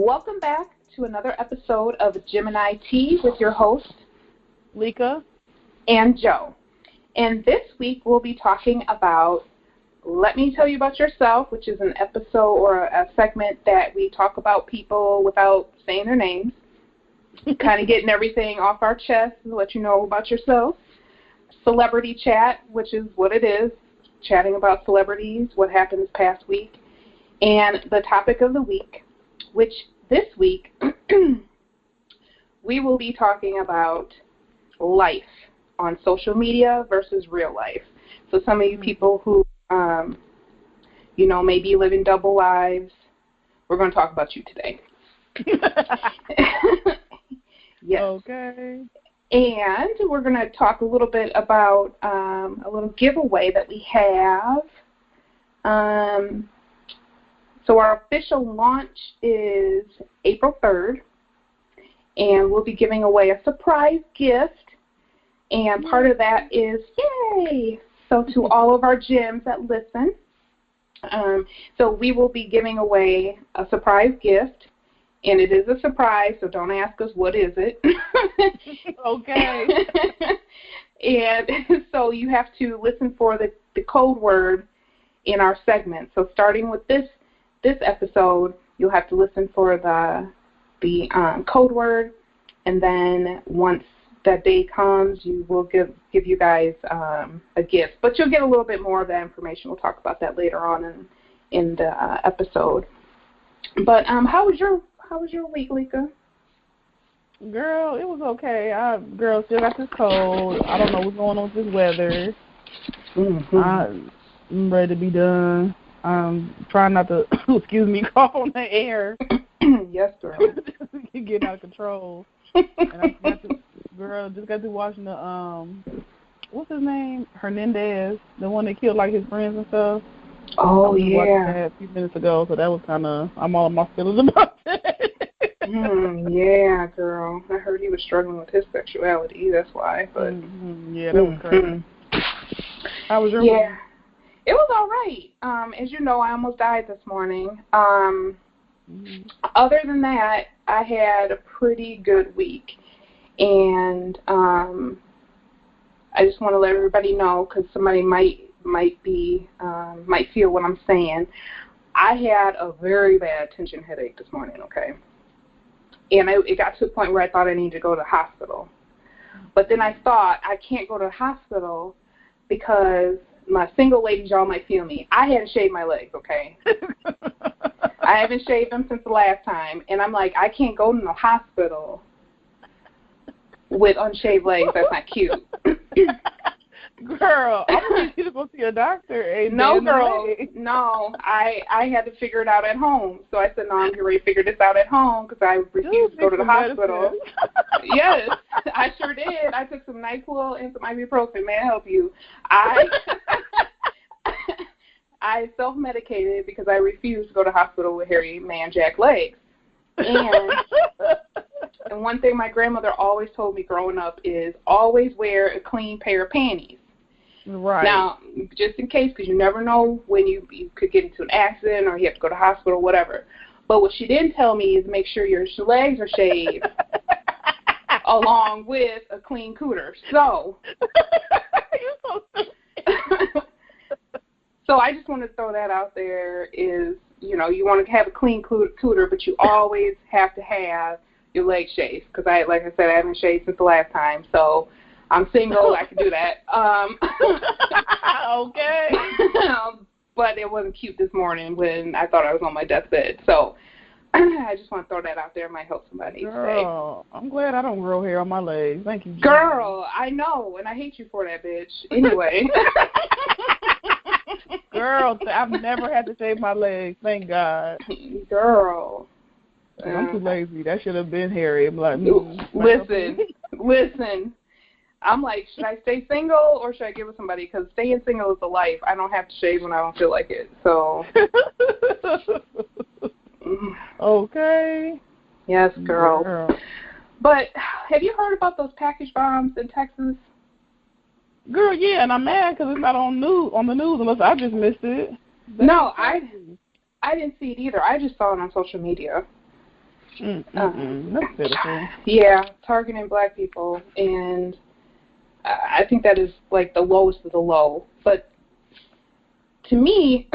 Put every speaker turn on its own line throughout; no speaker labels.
Welcome back to another episode of Gemini Tea with your host,
Lika
and Joe. And this week we'll be talking about Let Me Tell You About Yourself, which is an episode or a segment that we talk about people without saying their names, kind of getting everything off our chest and let you know about yourself. Celebrity chat, which is what it is, chatting about celebrities, what happened this past week. And the topic of the week, which this week we will be talking about life on social media versus real life. So some of you people who, may be living double lives, we're going to talk about you today. Yes.
Okay.
And we're going to talk a little bit about a little giveaway that we have. So our official launch is April 3rd, and we'll be giving away a surprise gift. And part of that is, yay! So to all of our gems that listen, so we will be giving away a surprise gift. And it is a surprise, so don't ask us what is it.
Okay.
And so you have to listen for the code word in our segment. So starting with this episode, you'll have to listen for the code word, and then once that day comes, you will give you guys a gift. But you'll get a little bit more of that information. We'll talk about that later on in the episode. But how was your week, Lika?
Girl, it was okay. Still got this cold. I don't know what's going on with this weather.
Mm-hmm.
I'm ready to be done. I'm trying not to, cough on the air.
Yes, girl.
Getting out of control. And I just got to watching the, what's his name? Hernandez, the one that killed, like, his friends and stuff.
Oh,
I was
yeah.
watching that a few minutes ago, so that was kind of, I'm all in my feelings about that.
Yeah, girl. I heard he was struggling with his sexuality. That's why. But
yeah, that was crazy. How was your week?
Yeah, it was all right. As you know, I almost died this morning. Other than that, I had a pretty good week, and I just want to let everybody know because somebody might feel what I'm saying. I had a very bad tension headache this morning. Okay. And it got to a point where I thought I needed to go to the hospital. But then I thought I can't go to the hospital because my single ladies, y'all might feel me. I hadn't shaved my legs, okay? I haven't shaved them since the last time. And I'm like, I can't go to the hospital with unshaved legs. That's not cute.
Girl, I need you to go see a doctor.
No, girl. No, I had to figure it out at home. So I said, no, I'm getting ready to figure this out at home because I refused to go to the hospital. Yes, I sure did. I took some NyQuil and some ibuprofen. May I help you? I self-medicated because I refused to go to the hospital with hairy man jack legs. And one thing my grandmother always told me growing up is always wear a clean pair of panties.
Right.
Now, just in case, because you never know when you could get into an accident or you have to go to the hospital, whatever. But what she didn't tell me is make sure your legs are shaved along with a clean cooter. So, so I just want to throw that out there is, you want to have a clean cooter, but you always have to have your legs shaved. Because, like I said, I haven't shaved since the last time. So, I'm single. I can do that.
Okay.
But it wasn't cute this morning when I thought I was on my deathbed. So I just want to throw that out there. It might help somebody.
Girl, I'm glad I don't grow hair on my legs. Thank you, Jen.
Girl, I know, and I hate you for that, bitch. Anyway.
Girl, I've never had to shave my legs. Thank God.
Girl.
I'm too lazy. That should have been hairy. I'm like,
listen. I'm like, should I stay single or should I get with somebody? Because staying single is a life. I don't have to shave when I don't feel like it. So.
Okay.
Yes, girl. But have you heard about those package bombs in Texas?
Girl, yeah, and I'm mad because it's not on the news unless I just missed it.
No, I didn't see it either. I just saw it on social media.
That's pitiful.
Yeah, targeting black people, and I think that is like the lowest of the low. But to me,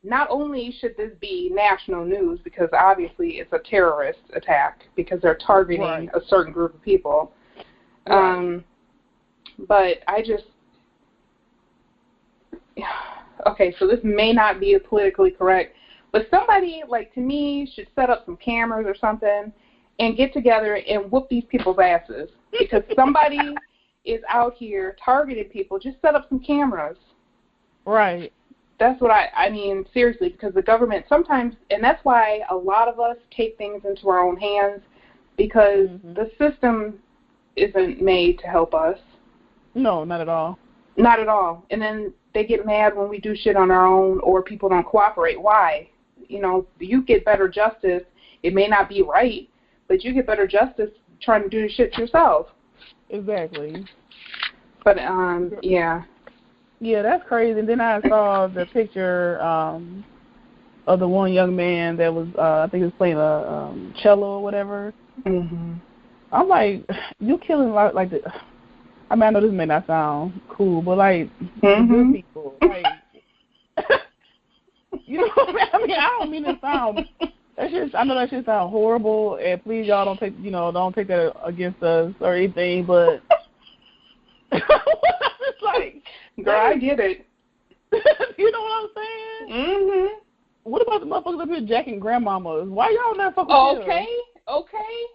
not only should this be national news, because obviously it's a terrorist attack because they're targeting a certain group of people, but I just, okay, so this may not be politically correct, but somebody, like, to me, should set up some cameras or something and get together and whoop these people's asses, because somebody is out here targeting people. Just set up some cameras.
Right.
That's what I mean, seriously, because the government sometimes, and that's why a lot of us take things into our own hands, because the system isn't made to help us.
No, not at all.
Not at all. And then they get mad when we do shit on our own or people don't cooperate. Why? You know, you get better justice. It may not be right, but you get better justice trying to do the shit yourself.
Exactly.
But, yeah.
Yeah, that's crazy. And then I saw the picture of the one young man that was, I think he was playing a cello or whatever. I'm like, you killing like the. I mean, I know this may not sound cool, but like the good people, like, you know what I mean? I don't mean to sound. That's just, I know that shit sound horrible, and please y'all don't take that against us or anything, but. It's like,
girl, I get it.
You know what I'm saying? What about the motherfuckers up here jacking grandmamas? Why y'all not fucking
Okay.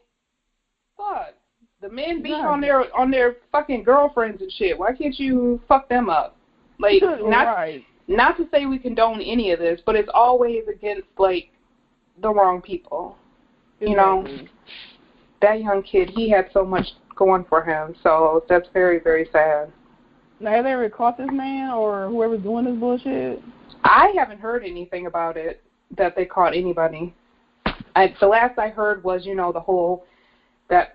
Fuck. The men beat on their fucking girlfriends and shit. Why can't you fuck them up? Like, not to say we condone any of this, but it's always against, like, the wrong people. You know? That young kid, he had so much going for him, so that's very, very sad.
Now, have they ever caught this man or whoever's doing this bullshit?
I haven't heard anything about it, that they caught anybody. The last I heard was, you know, the whole, that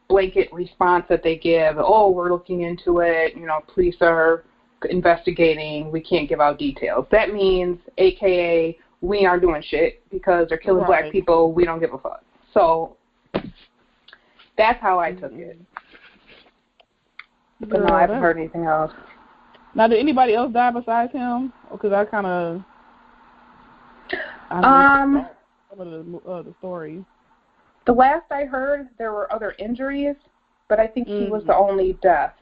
blanket response that they give, oh, we're looking into it, you know, police are investigating, we can't give out details. That means, AKA, we aren't doing shit because they're killing black people, we don't give a fuck. So, that's how I took it. But no, I haven't heard anything else.
Now, did anybody else die besides him? Because I kind of... some of the stories.
The last I heard, there were other injuries, but I think he was the only death.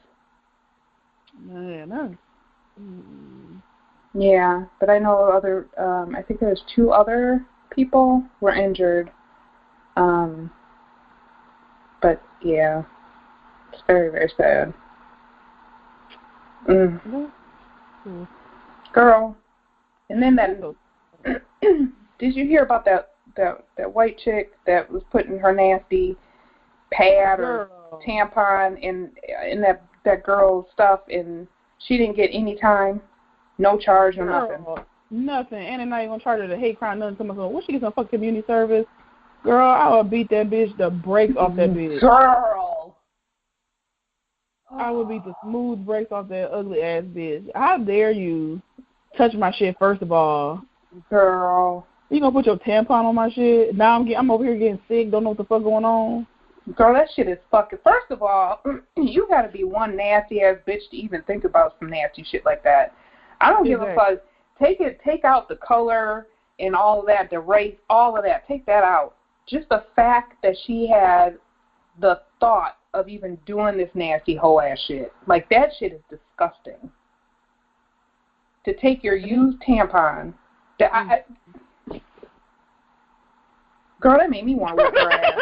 Yeah, but I know other, I think there's 2 other people were injured. But, yeah, it's very, very sad. Girl, and then that, did you hear about that white chick that was putting her nasty pad or tampon in that girl's stuff, and she didn't get any time, no charge, no nothing?
Nothing, and they're not even going to charge her the hate crime, nothing. Someone's what, she get some fucking community service? Girl, I would beat that bitch the brakes off that bitch.
Girl!
I would beat the smooth brakes off that ugly ass bitch. How dare you touch my shit, first of all?
Girl.
You gonna put your tampon on my shit? Now I'm over here getting sick, don't know what the fuck going on.
Girl, that shit is fucking... First of all, you gotta be one nasty ass bitch to even think about some nasty shit like that. I don't give a fuck. Take out the color and all of that, the race, all of that. Take that out. Just the fact that she had the thought of even doing this nasty whole ass shit. Like, that shit is disgusting. To take your used tampon. Girl, that made me want to whip her ass.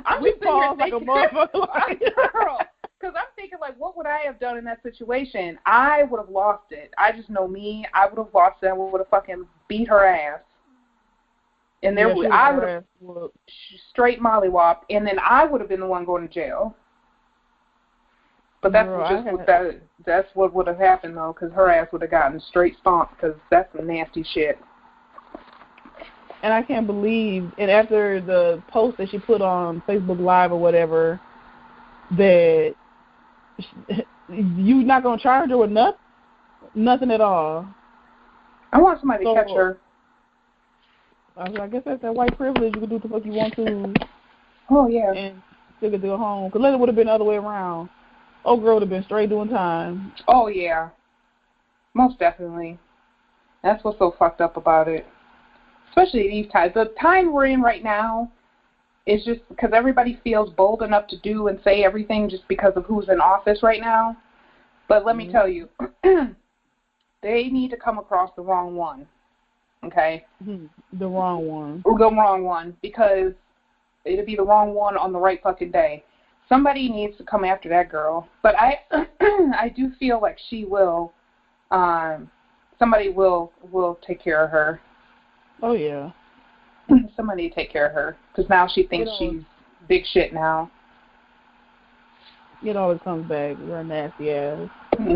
I'm just sitting here thinking, like a motherfucker. Girl, because I'm thinking, like, what would I have done in that situation? I would have lost it. I just know me. I would have lost it. I would have fucking beat her ass. And I would have straight mollywhopped, and then I would have been the one going to jail. But that's that's what would have happened, though, because her ass would have gotten straight stomped, because that's some nasty shit.
And I can't believe, and after the post that she put on Facebook Live or whatever, that you not going to charge her with nothing at all.
I want somebody to catch her.
I guess that's that white privilege. You can do what the fuck you want to.
Oh, yeah.
And still get to go home. Because it would have been the other way around. Old girl would have been straight doing time.
Oh, yeah. Most definitely. That's what's so fucked up about it. Especially these times. The time we're in right now is just because everybody feels bold enough to do and say everything just because of who's in office right now. But let me tell you, they need to come across the wrong one. Okay?
The wrong one.
Or the wrong one, because it'll be the wrong one on the right fucking day. Somebody needs to come after that girl. But I do feel like she will, somebody will take care of her.
Oh, yeah.
Somebody take care of her, because now she thinks she's big shit now.
It always comes back. You're a nasty ass.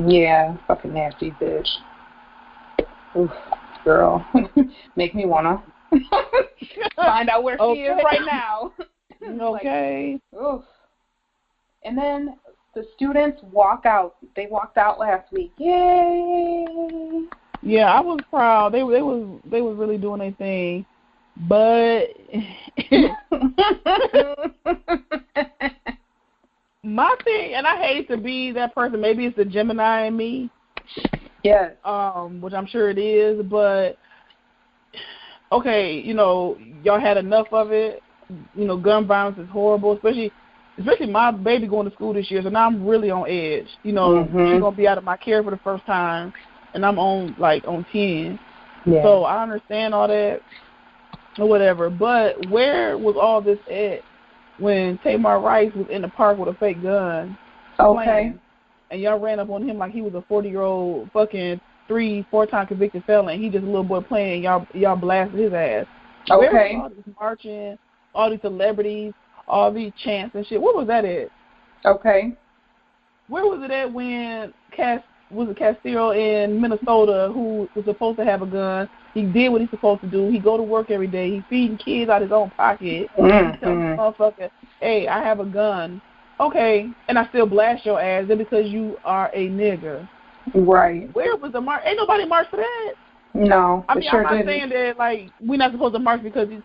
Yeah, fucking nasty bitch. Oof, girl. Make me wanna find out where she is right now.
Okay.
Like, oof. And then the students walk out. They walked out last week. Yay!
Yeah, I was proud. They was really doing their thing, but my thing, and I hate to be that person. Maybe it's the Gemini in me.
Yes.
Which I'm sure it is, but okay, y'all had enough of it. Gun violence is horrible, especially my baby going to school this year, so now I'm really on edge. She's gonna be out of my care for the first time. And I'm on 10. Yeah. So I understand all that or whatever. But where was all this at when Tamar Rice was in the park with a fake gun?
Okay.
Playing, and y'all ran up on him like he was a 40-year-old fucking 3-4-time convicted felon. He just a little boy playing. Y'all blasted his ass.
Okay.
Where was all this marching, all these celebrities, all these chants and shit? Where was that at?
Okay.
Where was it at when Castillo in Minnesota, who was supposed to have a gun? He did what he's supposed to do. He go to work every day. He's feeding kids out of his own pocket. He tells the motherfucker, hey, I have a gun. Okay, and I still blast your ass just because you are a nigger.
Right.
Where was the march? Ain't nobody marched for that.
No,
I mean, I'm not saying that, we're not supposed to march because these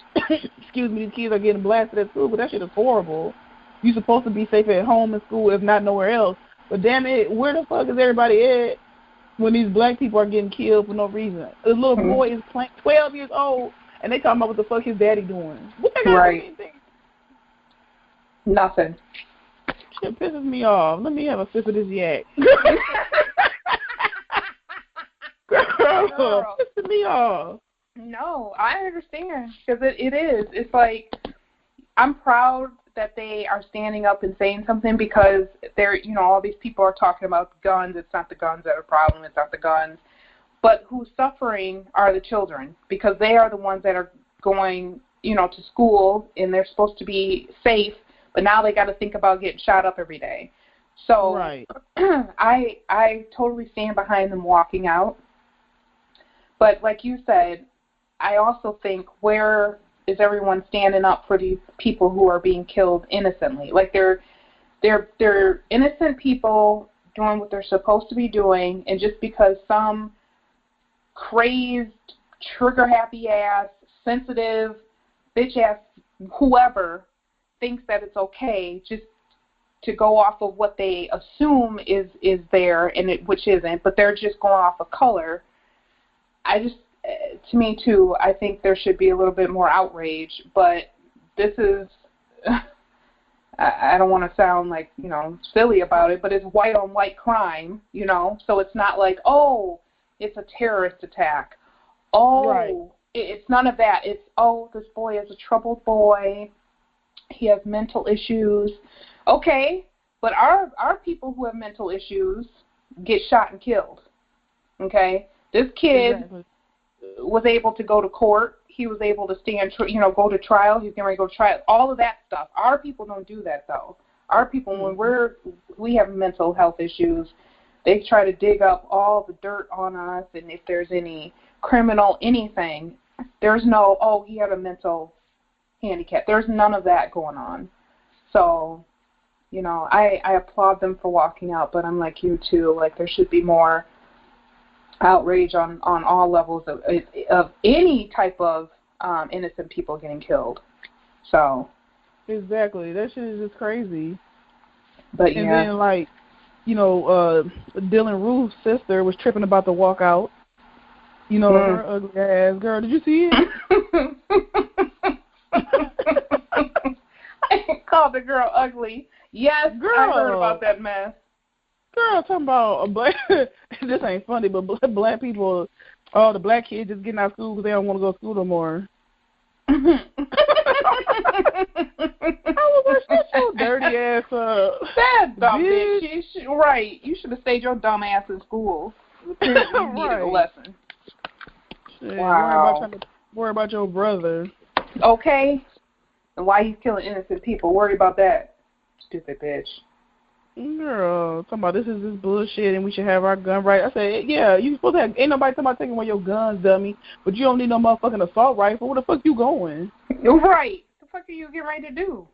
kids are getting blasted at school, but that shit is horrible. You're supposed to be safe at home and school, if not nowhere else. But damn it, where the fuck is everybody at when these black people are getting killed for no reason? A little boy is 12 years old, and they talking about what the fuck his daddy doing. What they got to do anything?
Nothing.
Shit pisses me off. Let me have a sip of this yak. Girl, pissing me off.
No, I understand, because it is. It's like, I'm proud that they are standing up and saying something, because they're, all these people are talking about guns. It's not the guns that are a problem. It's not the guns. But who's suffering are the children, because they are the ones that are going, to school, and they're supposed to be safe, but now they got to think about getting shot up every day. So
right.
I totally stand behind them walking out. But like you said, I also think, where is everyone standing up for these people who are being killed innocently? Like, they're innocent people doing what they're supposed to be doing, and just because some crazed, trigger-happy ass, sensitive, bitch-ass whoever thinks that it's okay just to go off of what they assume is there, which isn't, but they're just going off of color. To me, too, I think there should be a little bit more outrage, but this is, I don't want to sound like, silly about it, but it's white-on-white crime, so it's not like, oh, it's a terrorist attack. Oh, right. It's none of that. It's, oh, this boy is a troubled boy. He has mental issues. Okay, but our people who have mental issues get shot and killed, okay? This kid was able to go to court. He was able to go to trial. He's getting ready to go to trial. All of that stuff. Our people don't do that, though. Our people, when we have mental health issues, they try to dig up all the dirt on us, and if there's any criminal anything, there's no, oh, he had a mental handicap. There's none of that going on. So, I applaud them for walking out, but I'm like you, too. Like, there should be more outrage on all levels of any type of innocent people getting killed. So.
Exactly. That shit is just crazy.
But
and then, like, you know, Dylan Roof's sister was tripping about the walkout. You know, her ugly ass. Girl, did you see it?
I called the girl ugly. Yes, girl. I heard about that mess.
Girl, talking about this ain't funny, but black people, the black kids just getting out of school because they don't want to go to school no more. I was like, shut your dirty ass up.
That dumb bitch. Right. You should have stayed your dumb ass in school. You needed a lesson.
Shit,
wow.
Worry about your brother.
Okay. And why he's killing innocent people. Worry about that. Stupid bitch.
Girl, talking about this is this bullshit and we should have our gun right. I said, yeah, you supposed to have, ain't nobody talking about taking away your guns, dummy. But you don't need no motherfucking assault rifle. Where the fuck you going?
Right. What the fuck are you getting ready to do?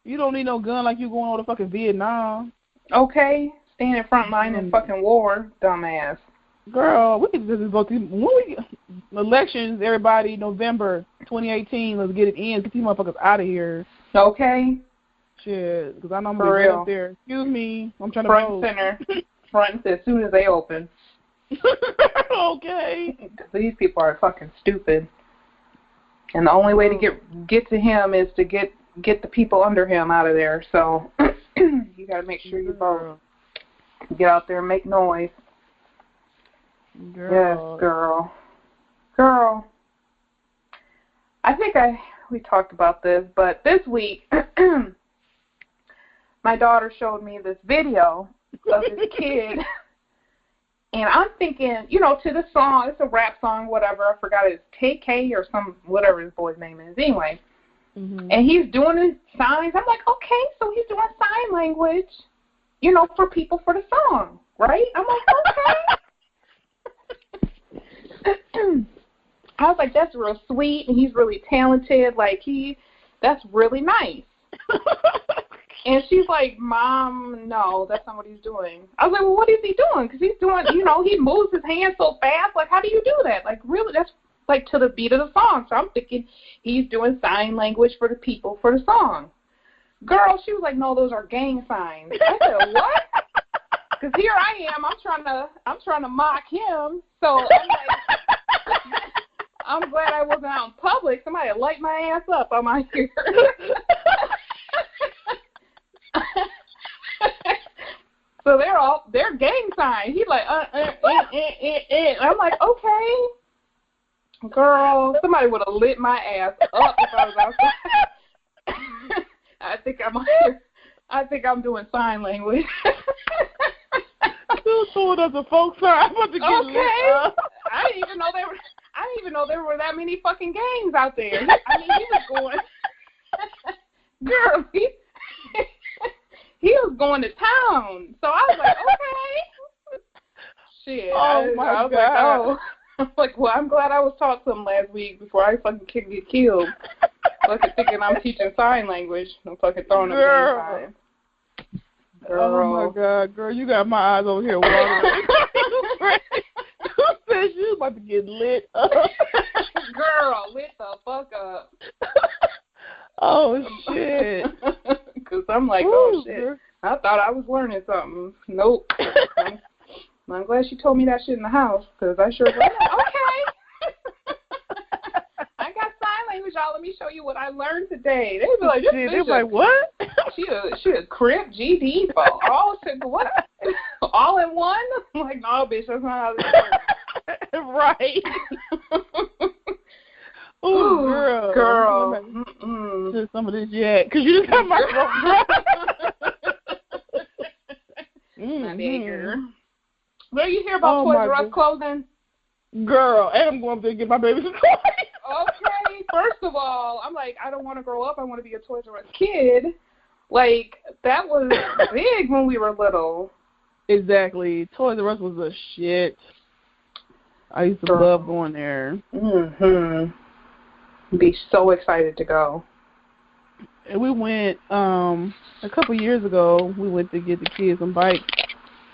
You don't need no gun like you going over to fucking Vietnam.
Okay. Stand in front line in fucking war, dumbass.
Girl, we can just go through elections, everybody, November 2018. Let's get it in. Get these motherfuckers out of here.
Okay.
Shit, because I know I'm going to get up there. Excuse me, I'm trying to vote.
Front and center. Front and center as soon as they open.
Okay.
These people are fucking stupid. And the only way to get to him is to get the people under him out of there. So you got to make sure you vote. Get out there and make noise.
Girl.
Yes, girl. Girl. I think we talked about this, but this week my daughter showed me this video of this kid, and I'm thinking, you know, to the song, it's a rap song, whatever, I forgot it's TK or whatever his boy's name is, anyway, and he's doing his signs. I'm like, okay, so he's doing sign language, you know, for people for the song, right? I'm like, okay. I was like, that's real sweet, and he's really talented, like, that's really nice. And she's like, Mom, no, that's not what he's doing. I was like, well, what is he doing? Because he's doing, you know, he moves his hands so fast. Like, how do you do that? Like, really, that's like to the beat of the song. So I'm thinking he's doing sign language for the people for the song. Girl, she was like, no, those are gang signs. I said, what? Because here I am. I'm trying to mock him. So I'm like, I'm glad I wasn't out in public. Somebody light my ass up on my ear. So they're gang signs. He's like, I'm like, okay, girl. Somebody would have lit my ass up if I was outside. I think I'm doing sign language.
Still showing us a folk song. I'm about to get lit up.
I didn't even know there were that many fucking gangs out there. I mean, he was going, girl, he was going to town. So I was like, okay. Shit.
Oh, my God.
Like, oh. I'm like, well, I'm glad I was taught something last week before I fucking get killed. Fucking thinking I'm teaching sign language. I'm fucking throwing up gang signs. Girl.
Oh, my God. Girl, you got my eyes over here watering. You said you was about to get lit up.
Girl, lit the fuck up.
Oh, shit.
Because I'm like, oh, shit. Girl. I thought I was learning something. Nope. I'm glad she told me that shit in the house, because I sure was like, okay. I got sign language, y'all. Let me show you what I learned today. They'd be like, this bitch.
They'd be like, what?
She a crip GD for all what? All in one? I'm like, no, bitch, that's not how this works.
Right. Oh, girl. Just some of this yak, because you just got my throat
My nigger. Where you hear about Toys R Us clothing?
Girl, and I'm going to get my baby some toys.
Okay, first of all, I'm like, I don't want to grow up. I want to be a Toys R Us kid. Like, that was big when we were little.
Exactly. Toys R Us was a shit. I used to love going there.
Be so excited to go.
And we went, a couple years ago, we went to get the kids some bikes.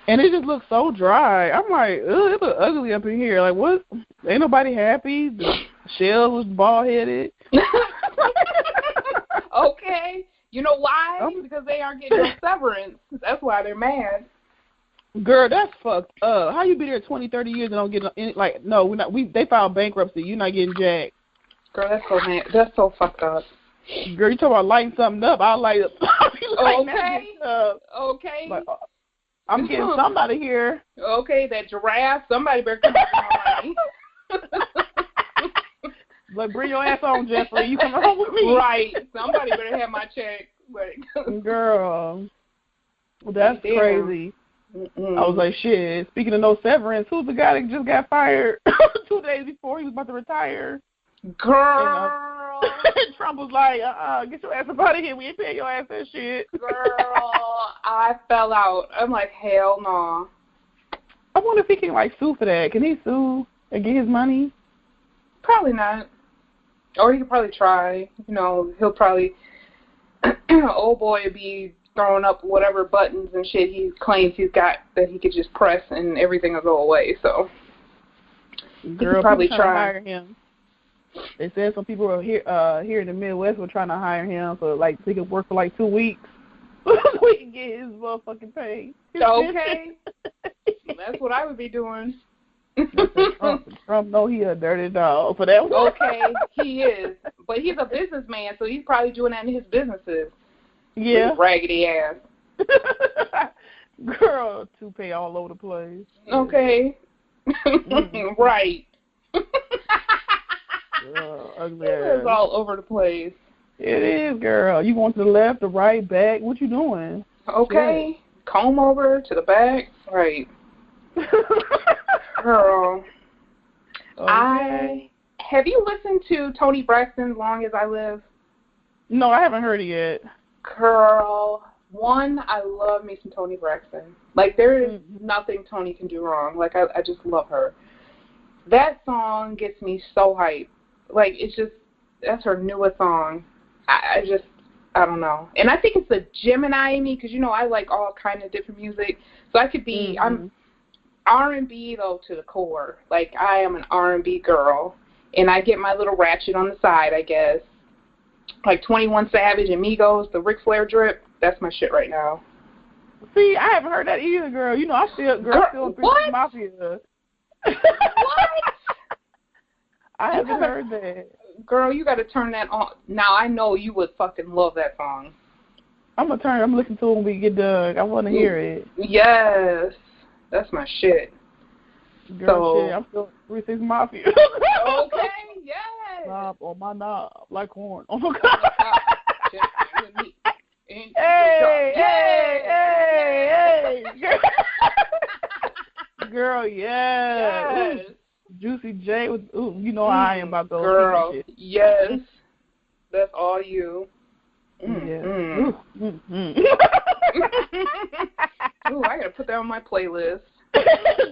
And it just looked so dry. I'm like, ugh, it look ugly up in here. Like, what? Ain't nobody happy? Shell was bald-headed.
Okay. You know why? Because they aren't getting no severance. That's why they're mad.
Girl, that's fucked up. How you be there 20, 30 years and don't get any, like, no, we're not, they filed bankruptcy. You're not getting jacked.
Girl, that's so mad. That's so fucked up.
Girl, you talking about lighting something up. I'll light up.
Okay. Okay.
Like, I'm getting somebody here.
Okay, that giraffe. Somebody better come up with my money.
Like, bring your ass on, Jeffrey. You come home with me.
Right. Somebody better have my check.
Girl, that's crazy.
Mm-mm.
I was like, shit. Speaking of no severance, who's the guy that just got fired 2 days before he was about to retire?
Girl.
Trump was like, get your ass up out of here. We ain't paying your ass that shit.
Girl, I fell out. I'm like, hell no.
I wonder if he can, like, sue for that. Can he sue and get his money?
Probably not. Or he could probably try. You know, he'll probably, old boy would be throwing up whatever buttons and shit he claims he's got that he could just press and everything will go away. So,
Girl,
he could probably
try. To hire him. They said some people are here in the Midwest were trying to hire him so like he could work for like 2 weeks so he can get his motherfucking pay.
Okay. That's what I would be doing.
Trump know he a dirty dog for that one.
Okay, he is. But he's a businessman, so he's probably doing that in his businesses.
Yeah.
With raggedy ass.
Girl, toupee all over the place.
Okay. Right.
Ugly
It is all over the place.
It is, girl. You going to the left, the right, back? What you doing?
Okay. Shit. Comb over to the back. Right. Girl. Okay. Have you listened to Toni Braxton's Long As I Live?
No, I haven't heard it yet.
Girl, one, I love me some Toni Braxton. Like, there is nothing Toni can do wrong. Like, I just love her. That song gets me so hyped. Like, it's just, that's her newest song. I don't know. And I think it's the Gemini in me, because, you know, I like all kind of different music. So I could be, I'm R&B, though, to the core. Like, I am an R&B girl. And I get my little ratchet on the side, I guess. Like 21 Savage and Migos, the Ric Flair drip. That's my shit right now.
See, I haven't heard that either, girl. You know, I still
what?
Mafia.
What?
I haven't heard that.
Girl, you got to turn that on. Now, I know you would fucking love that song.
I'm listening to it when we get done. I want to hear it.
Yes. That's my shit.
Girl, shit, I'm still 3-6 Mafia.
Okay, yes.
Knob on my knob, like corn. Oh, my God. Hey. Girl, yes. Juicy J with, you know I am about those
girl,
shit.
Yes. That's all you.
Yeah.
Ooh, I got to put that on my playlist.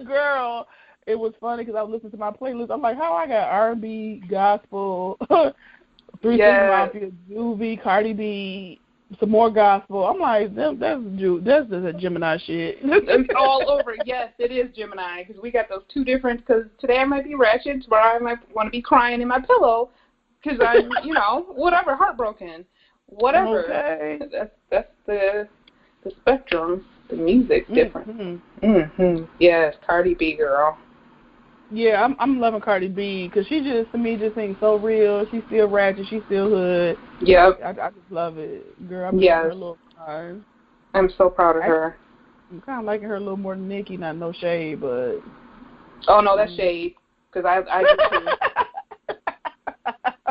Girl, it was funny because I was listening to my playlist. I'm like, how I got R&B, gospel, 3-6 Mafia, Juvie, Cardi B, some more gospel. I'm like, that's just a Gemini shit.
It's all over. Yes, it is Gemini because we got those two different. Because today I might be ratchet, tomorrow I might want to be crying in my pillow because I'm, you know, whatever, heartbroken, whatever.
Okay.
That's the spectrum. The music's different. Yes, Cardi B, girl.
Yeah, I'm loving Cardi B because she just, to me, just seems so real. She's still ratchet. She's still hood.
Yep.
I just love it. Girl, I'm her a little time.
I'm so proud of her.
I'm kind of liking her a little more than Nicki. Not no shade, but...
Oh, no, that's shade. Because I do, too.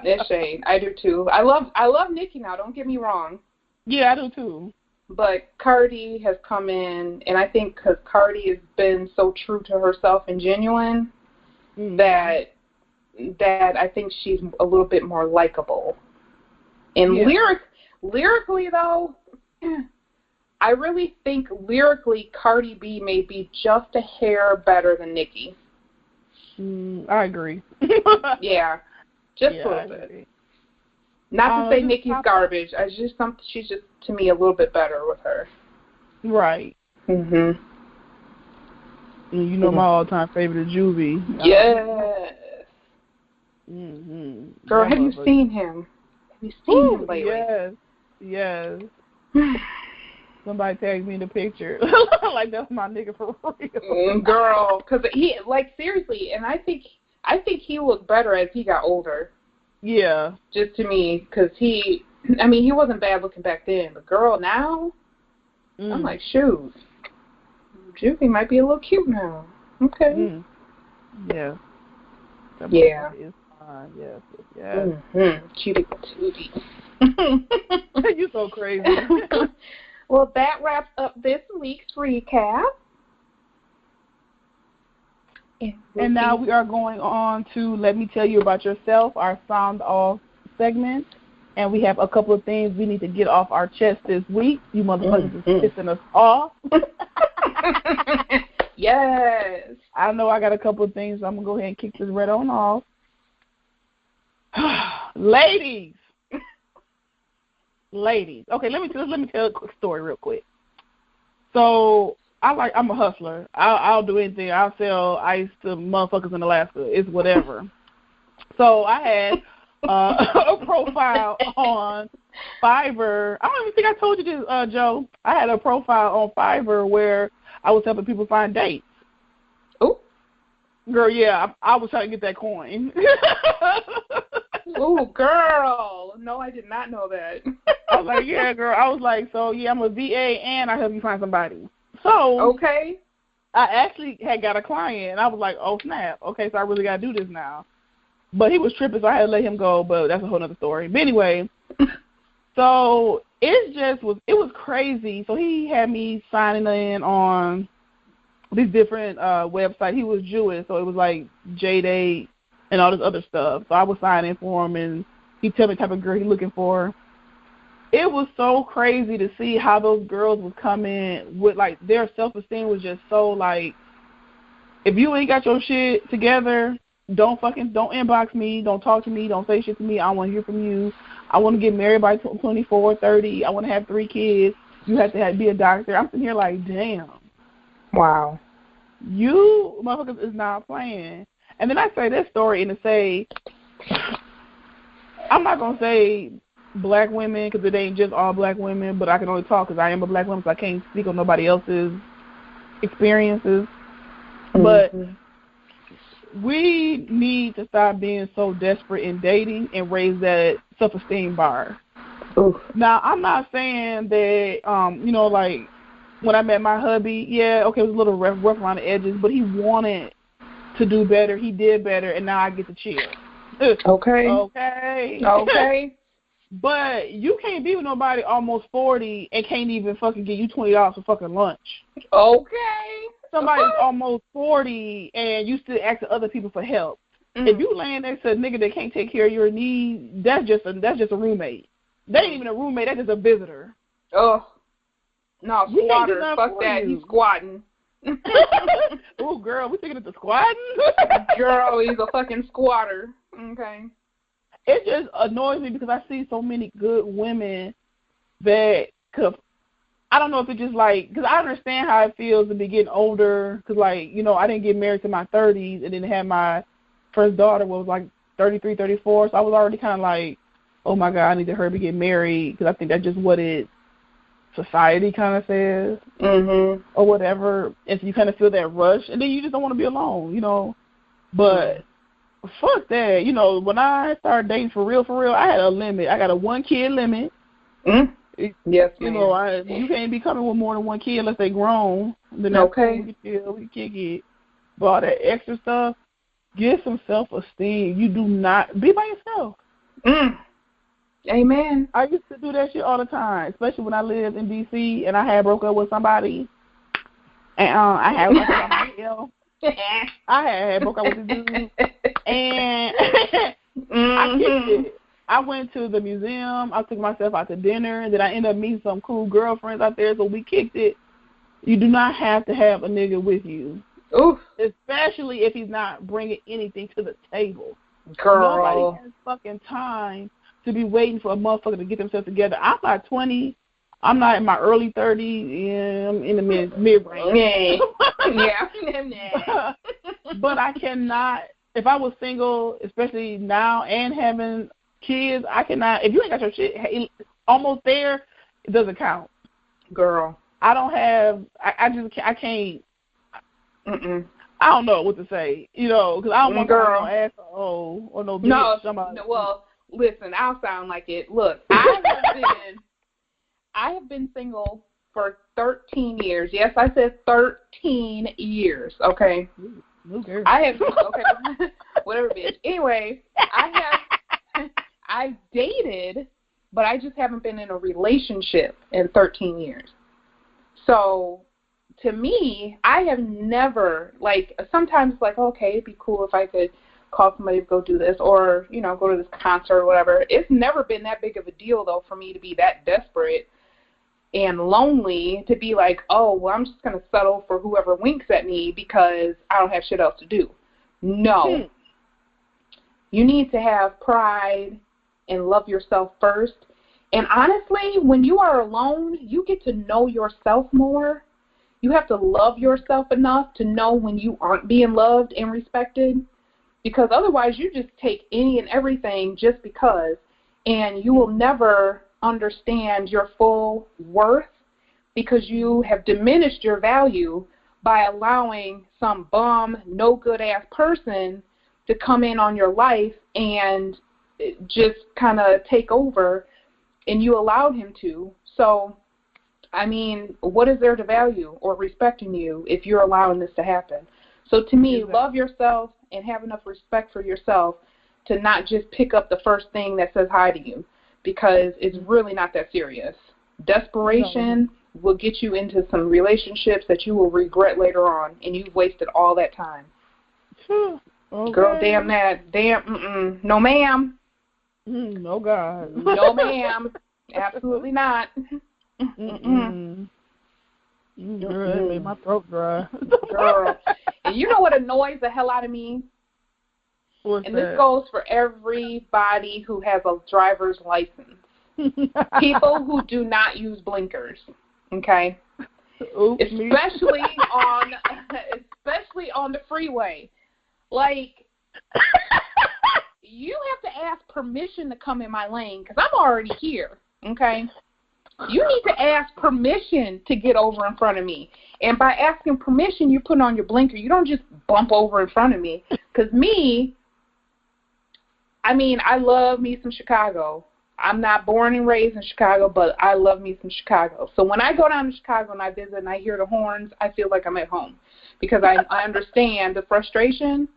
That's shade. I do, too. I love Nicki now. Don't get me wrong.
Yeah, I do, too.
But Cardi has come in, and I think because Cardi has been so true to herself and genuine, that I think she's a little bit more likable. And lyrically, though, I really think lyrically Cardi B may be just a hair better than Nicki.
I agree.
Yeah, just a little bit. Not to say Nicki's garbage. She's just, to me, a little bit better with her.
Right.
And
you know my all-time favorite is Juvie.
Yes.
Mm-hmm.
Girl, have you seen him? Have you seen him lately?
Yes. Somebody tagged me in the picture. Like, that's my nigga for real.
Girl, because he, like, seriously, and I think he looked better as he got older.
Yeah.
Just to me, because he wasn't bad looking back then, but girl, now, I'm like, shoot, Judy might be a little cute now. Okay.
Yeah.
Yeah.
Is fine. Yes.
Cutie patootie.
You so crazy.
Well, that wraps up this week's recap.
And now we are going on to Let Me Tell You About Yourself, our sound off segment. And we have a couple of things we need to get off our chest this week. You motherfuckers is pissing us off.
Yes.
I know I got a couple of things, so I'm going to go ahead and kick this right on off. Ladies. Okay, let me tell a quick story real quick. So, I'm a hustler. I'll do anything. I'll sell ice to motherfuckers in Alaska. It's whatever. So I had a profile on Fiverr. I don't even think I told you this, Joe. I had a profile on Fiverr where I was helping people find dates.
Oh.
Girl, yeah, I was trying to get that coin.
Oh, girl. No, I did not know that.
I was like, yeah, girl. I was like, so, yeah, I'm a VA and I help you find somebody. So,
okay.
I actually had got a client, and I was like, oh, snap. Okay, so I really got to do this now. But he was tripping, so I had to let him go, but that's a whole other story. But anyway, so it was crazy. So he had me signing in on these different websites. He was Jewish, so it was like J-Date and all this other stuff. So I was signing for him, and he told me the type of girl he's looking for. It was so crazy to see how those girls would come in with, like, their self-esteem was just so, like, if you ain't got your shit together, don't inbox me, don't talk to me, don't say shit to me. I don't want to hear from you. I want to get married by 24, 30. I want to have 3 kids. You have to be a doctor. I'm sitting here like, damn.
Wow.
You motherfuckers is not playing. And then I say this story and to say, I'm not going to say black women because it ain't just all black women, but I can only talk because I am a black woman, so I can't speak on nobody else's experiences. But we need to stop being so desperate in dating and raise that self-esteem bar.
Oof.
Now, I'm not saying that, like when I met my hubby, yeah, okay, it was a little rough around the edges, but he wanted to do better. He did better, and now I get to chill. Okay. But you can't be with nobody almost 40 and can't even fucking give you $20 for fucking lunch.
Okay.
Somebody's almost 40 and you still asking other people for help. If you laying next to a nigga that can't take care of your needs, that's just a roommate. That ain't even a roommate. That's just a visitor.
Oh. No, squatter. Fuck that. He's squatting.
Oh, girl, we thinking it's a squatting?
Girl, he's a fucking squatter. Okay.
It just annoys me because I see so many good women that could, I don't know if it's just like, because I understand how it feels to be getting older, because, like, I didn't get married to my 30s and then have my first daughter was like 33, 34, so I was already kind of like, oh, my God, I need to hurry to get married, because I think that's just what society kind of says, or whatever, and so you kind of feel that rush, and then you just don't want to be alone, but fuck that. When I started dating for real, I had a limit. I got a 1-kid limit.
Yes, ma'am.
You can't be coming with more than 1 kid unless they grown. Then
okay.
We can kick it. But all that extra stuff, get some self-esteem. You do not, be by yourself.
Amen.
I used to do that shit all the time, especially when I lived in D.C. and I had broke up with somebody. And I had one on my hill. I had broke up with this dude. And I kicked it. I went to the museum. I took myself out to dinner. And then I ended up meeting some cool girlfriends out there, so we kicked it. You do not have to have a nigga with you.
Oof. Especially
if he's not bringing anything to the table.
Girl.
Nobody has fucking time to be waiting for a motherfucker to get themselves together. I'm not 20. I'm not in my early 30s. Yeah, I'm in the mid-range.
Yeah.
But I cannot if I was single, especially now and having kids, I cannot. If you ain't got your shit almost there, it doesn't count.
Girl,
I don't have. I can't.
Mm-mm.
I don't know what to say, because I don't want
Girl.
no asshole or no bitch.
No, well, listen, I'll sound like it. Look, I have been single for 13 years. Yes, I said 13 years. Okay.
Okay.
I have. Okay. Whatever, bitch. Anyway, I've dated, but I just haven't been in a relationship in 13 years. So, to me, I have never, sometimes it's like, okay, it'd be cool if I could call somebody to go do this or, go to this concert or whatever. It's never been that big of a deal, though, for me to be that desperate and lonely to be like, oh, well, I'm just going to settle for whoever winks at me because I don't have shit else to do. No. You need to have pride and love yourself first. And honestly, when you are alone, you get to know yourself more. You have to love yourself enough to know when you aren't being loved and respected, because otherwise you just take any and everything just because, and you will never understand your full worth because you have diminished your value by allowing some bum, no good ass person to come in on your life and just kind of take over, and you allowed him to. So, I mean, what is there to value or respect in you if you're allowing this to happen? So to me, love yourself and have enough respect for yourself to not just pick up the first thing that says hi to you, because it's really not that serious. Desperation will get you into some relationships that you will regret later on, and you've wasted all that time.
Okay.
Girl, damn that. No, ma'am.
No, God.
No, ma'am. Absolutely not.
Girl, that made my throat dry.
Girl. And you know what annoys the hell out of me?
What's
and
that?
This goes for everybody who has a driver's license. People who do not use blinkers, okay?
Oops,
especially on the freeway. Like, you have to ask permission to come in my lane because I'm already here, okay? You need to ask permission to get over in front of me. And by asking permission, you put on your blinker. You don't just bump over in front of me. Because I love me some Chicago. I'm not born and raised in Chicago, but I love me some Chicago. So when I go down to Chicago and I visit and I hear the horns, I feel like I'm at home because I understand the frustration.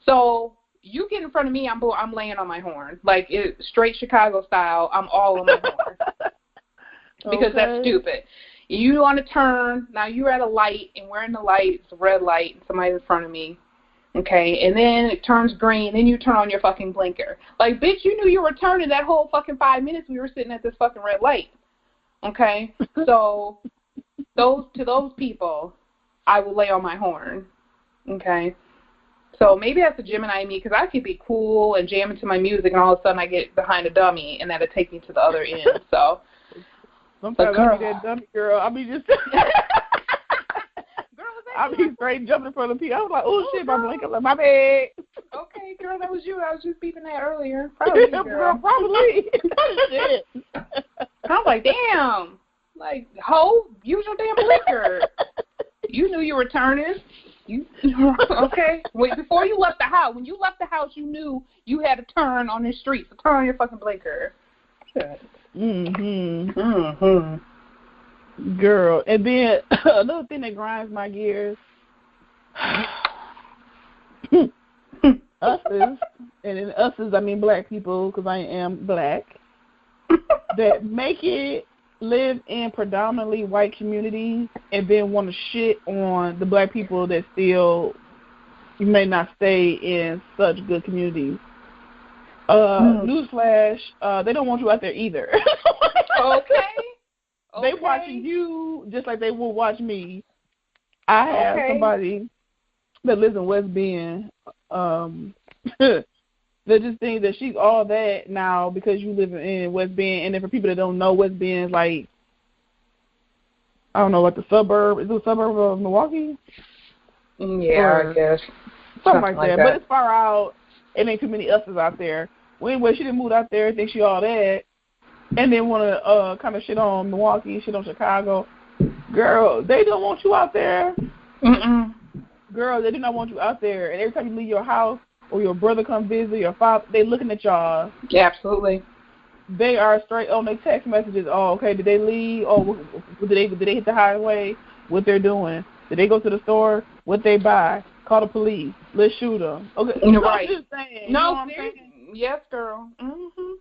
So you get in front of me, I'm laying on my horn. Like, straight Chicago style, I'm all on my horn. Because that's stupid. You want to turn, now you're at a light, and we're in the light, it's a red light, and somebody's in front of me. Okay, and then it turns green, then you turn on your fucking blinker. Like, bitch, you knew you were turning that whole fucking 5 minutes we were sitting at this fucking red light. Okay? So, to those people, I will lay on my horn. Okay? So maybe that's a Gemini in me, because I could be cool and jamming to my music, and all of a sudden I get behind a dummy, and that'll take me to the other end. So,
sometimes I be that dummy girl. I be just... I be straight jumping in front of people. I was like, oh, shit, my blinker, like, my bad.
Okay, girl, that was you. I was just beeping that earlier. Probably, girl.
Probably. Shit.
I was like, damn. Like, ho, use your damn blinker. You knew you were turning. Okay. Wait, before you left the house, when you left the house, you knew you had to turn on the street. So turn on your fucking blinker. Shit.
Girl, and then another thing that grinds my gears, and in us I mean black people, because I am black, that make it live in predominantly white communities and then want to shit on the black people that still may not stay in such good communities. Newsflash, they don't want you out there either.
Okay.
They watching you just like they will watch me. I have somebody that lives in West Bend. They just think that she's all that now because you live in West Bend. And then for people that don't know, West Bend is like, I don't know, like the suburb. Is it a suburb of Milwaukee?
Yeah, I guess.
Something like that. But it's far out. It ain't too many us's out there. Well, anyway, she didn't move out there, think she all that, and then want to kind of shit on Milwaukee, shit on Chicago. Girl, they don't want you out there.
Mm-mm.
Girl, they do not want you out there. And every time you leave your house or your brother come visit, your father, they looking at y'all.
Yeah, absolutely.
They are straight on their text messages. Oh, okay, did they leave? Oh, did they hit the highway? What they're doing? Did they go to the store? What they buy? Call the police. Let's shoot them. Okay,
right.
I'm just saying.
No, yes, girl. Mm-hmm.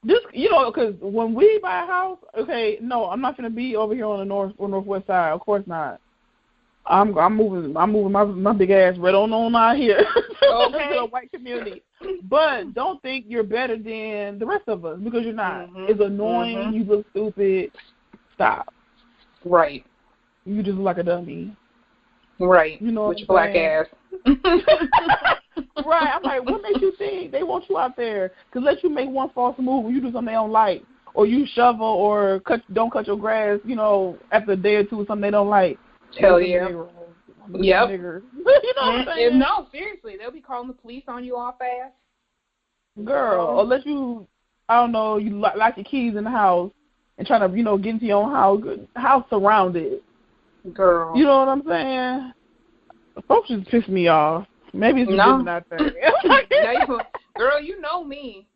Just, because when we buy a house, okay, no, I'm not gonna be over here on the north or northwest side. Of course not. I'm moving my big ass right on out here
okay.
to a white community. But don't think you're better than the rest of us, because you're not.
Mm-hmm.
It's annoying. Mm-hmm. You look stupid. Stop.
Right.
You just look like a dummy.
Right.
You know,
with your black ass.
Right. I'm like, what makes you think they want you out there to let you make one false move when you do something they don't like, or you shovel or don't cut your grass, after a day or two or something they don't like.
Hell yeah. Yep.
You know what I'm saying?
No, seriously, they'll be calling the police on you all fast.
Girl, unless you, I don't know, you lock your keys in the house and trying to, get into your own house surrounded.
Girl.
You know what I'm saying? Folks just piss me off. Maybe it's different out there.
Girl, you know me.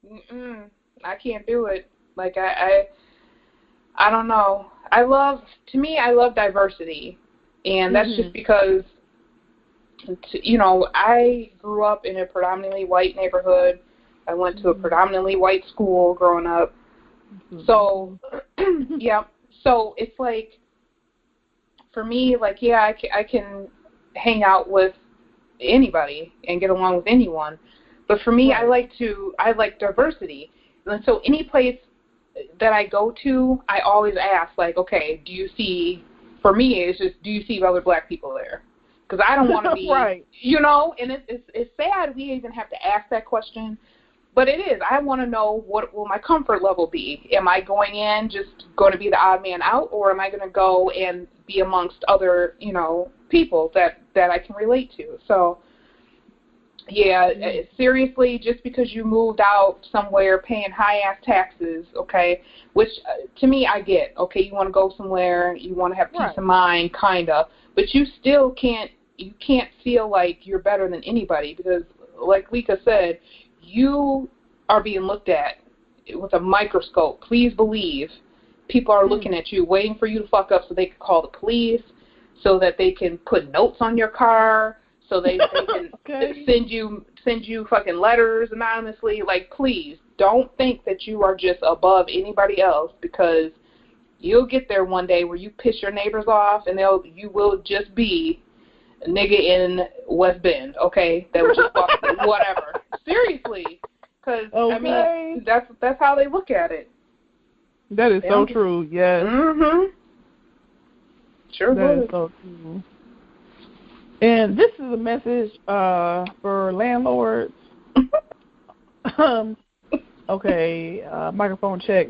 I can't do it. Like, I don't know. I love diversity. And that's just because, I grew up in a predominantly white neighborhood. I went to a predominantly white school growing up. So, yeah. So it's like, for me, like, yeah, I can hang out with anybody and get along with anyone. But for me, right. I like diversity. And so any place that I go to, I always ask, like, okay, do you see other black people there? Because I don't want to be,
right.
And it's sad we even have to ask that question. But it is. I want to know, what will my comfort level be? Am I going in just going to be the odd man out, or am I going to go and be amongst other, people that I can relate to? So, yeah, seriously, just because you moved out somewhere paying high-ass taxes, okay, which to me I get, okay, you want to go somewhere, you want to have peace of mind, kind of, but you still can't feel like you're better than anybody, because like Lika said, you are being looked at with a microscope. Please believe people are looking at you, waiting for you to fuck up so they can call the police, so that they can put notes on your car, so they can send you fucking letters anonymously. Like, please don't think that you are just above anybody else, because you'll get there one day where you piss your neighbors off, and you will just be a nigga in West Bend, okay? That was just whatever. Seriously, because I mean that's how they look at it.
That is so true. Yes.
Mhm. Sure.
That is so true. And this is a message for landlords. Okay, microphone check.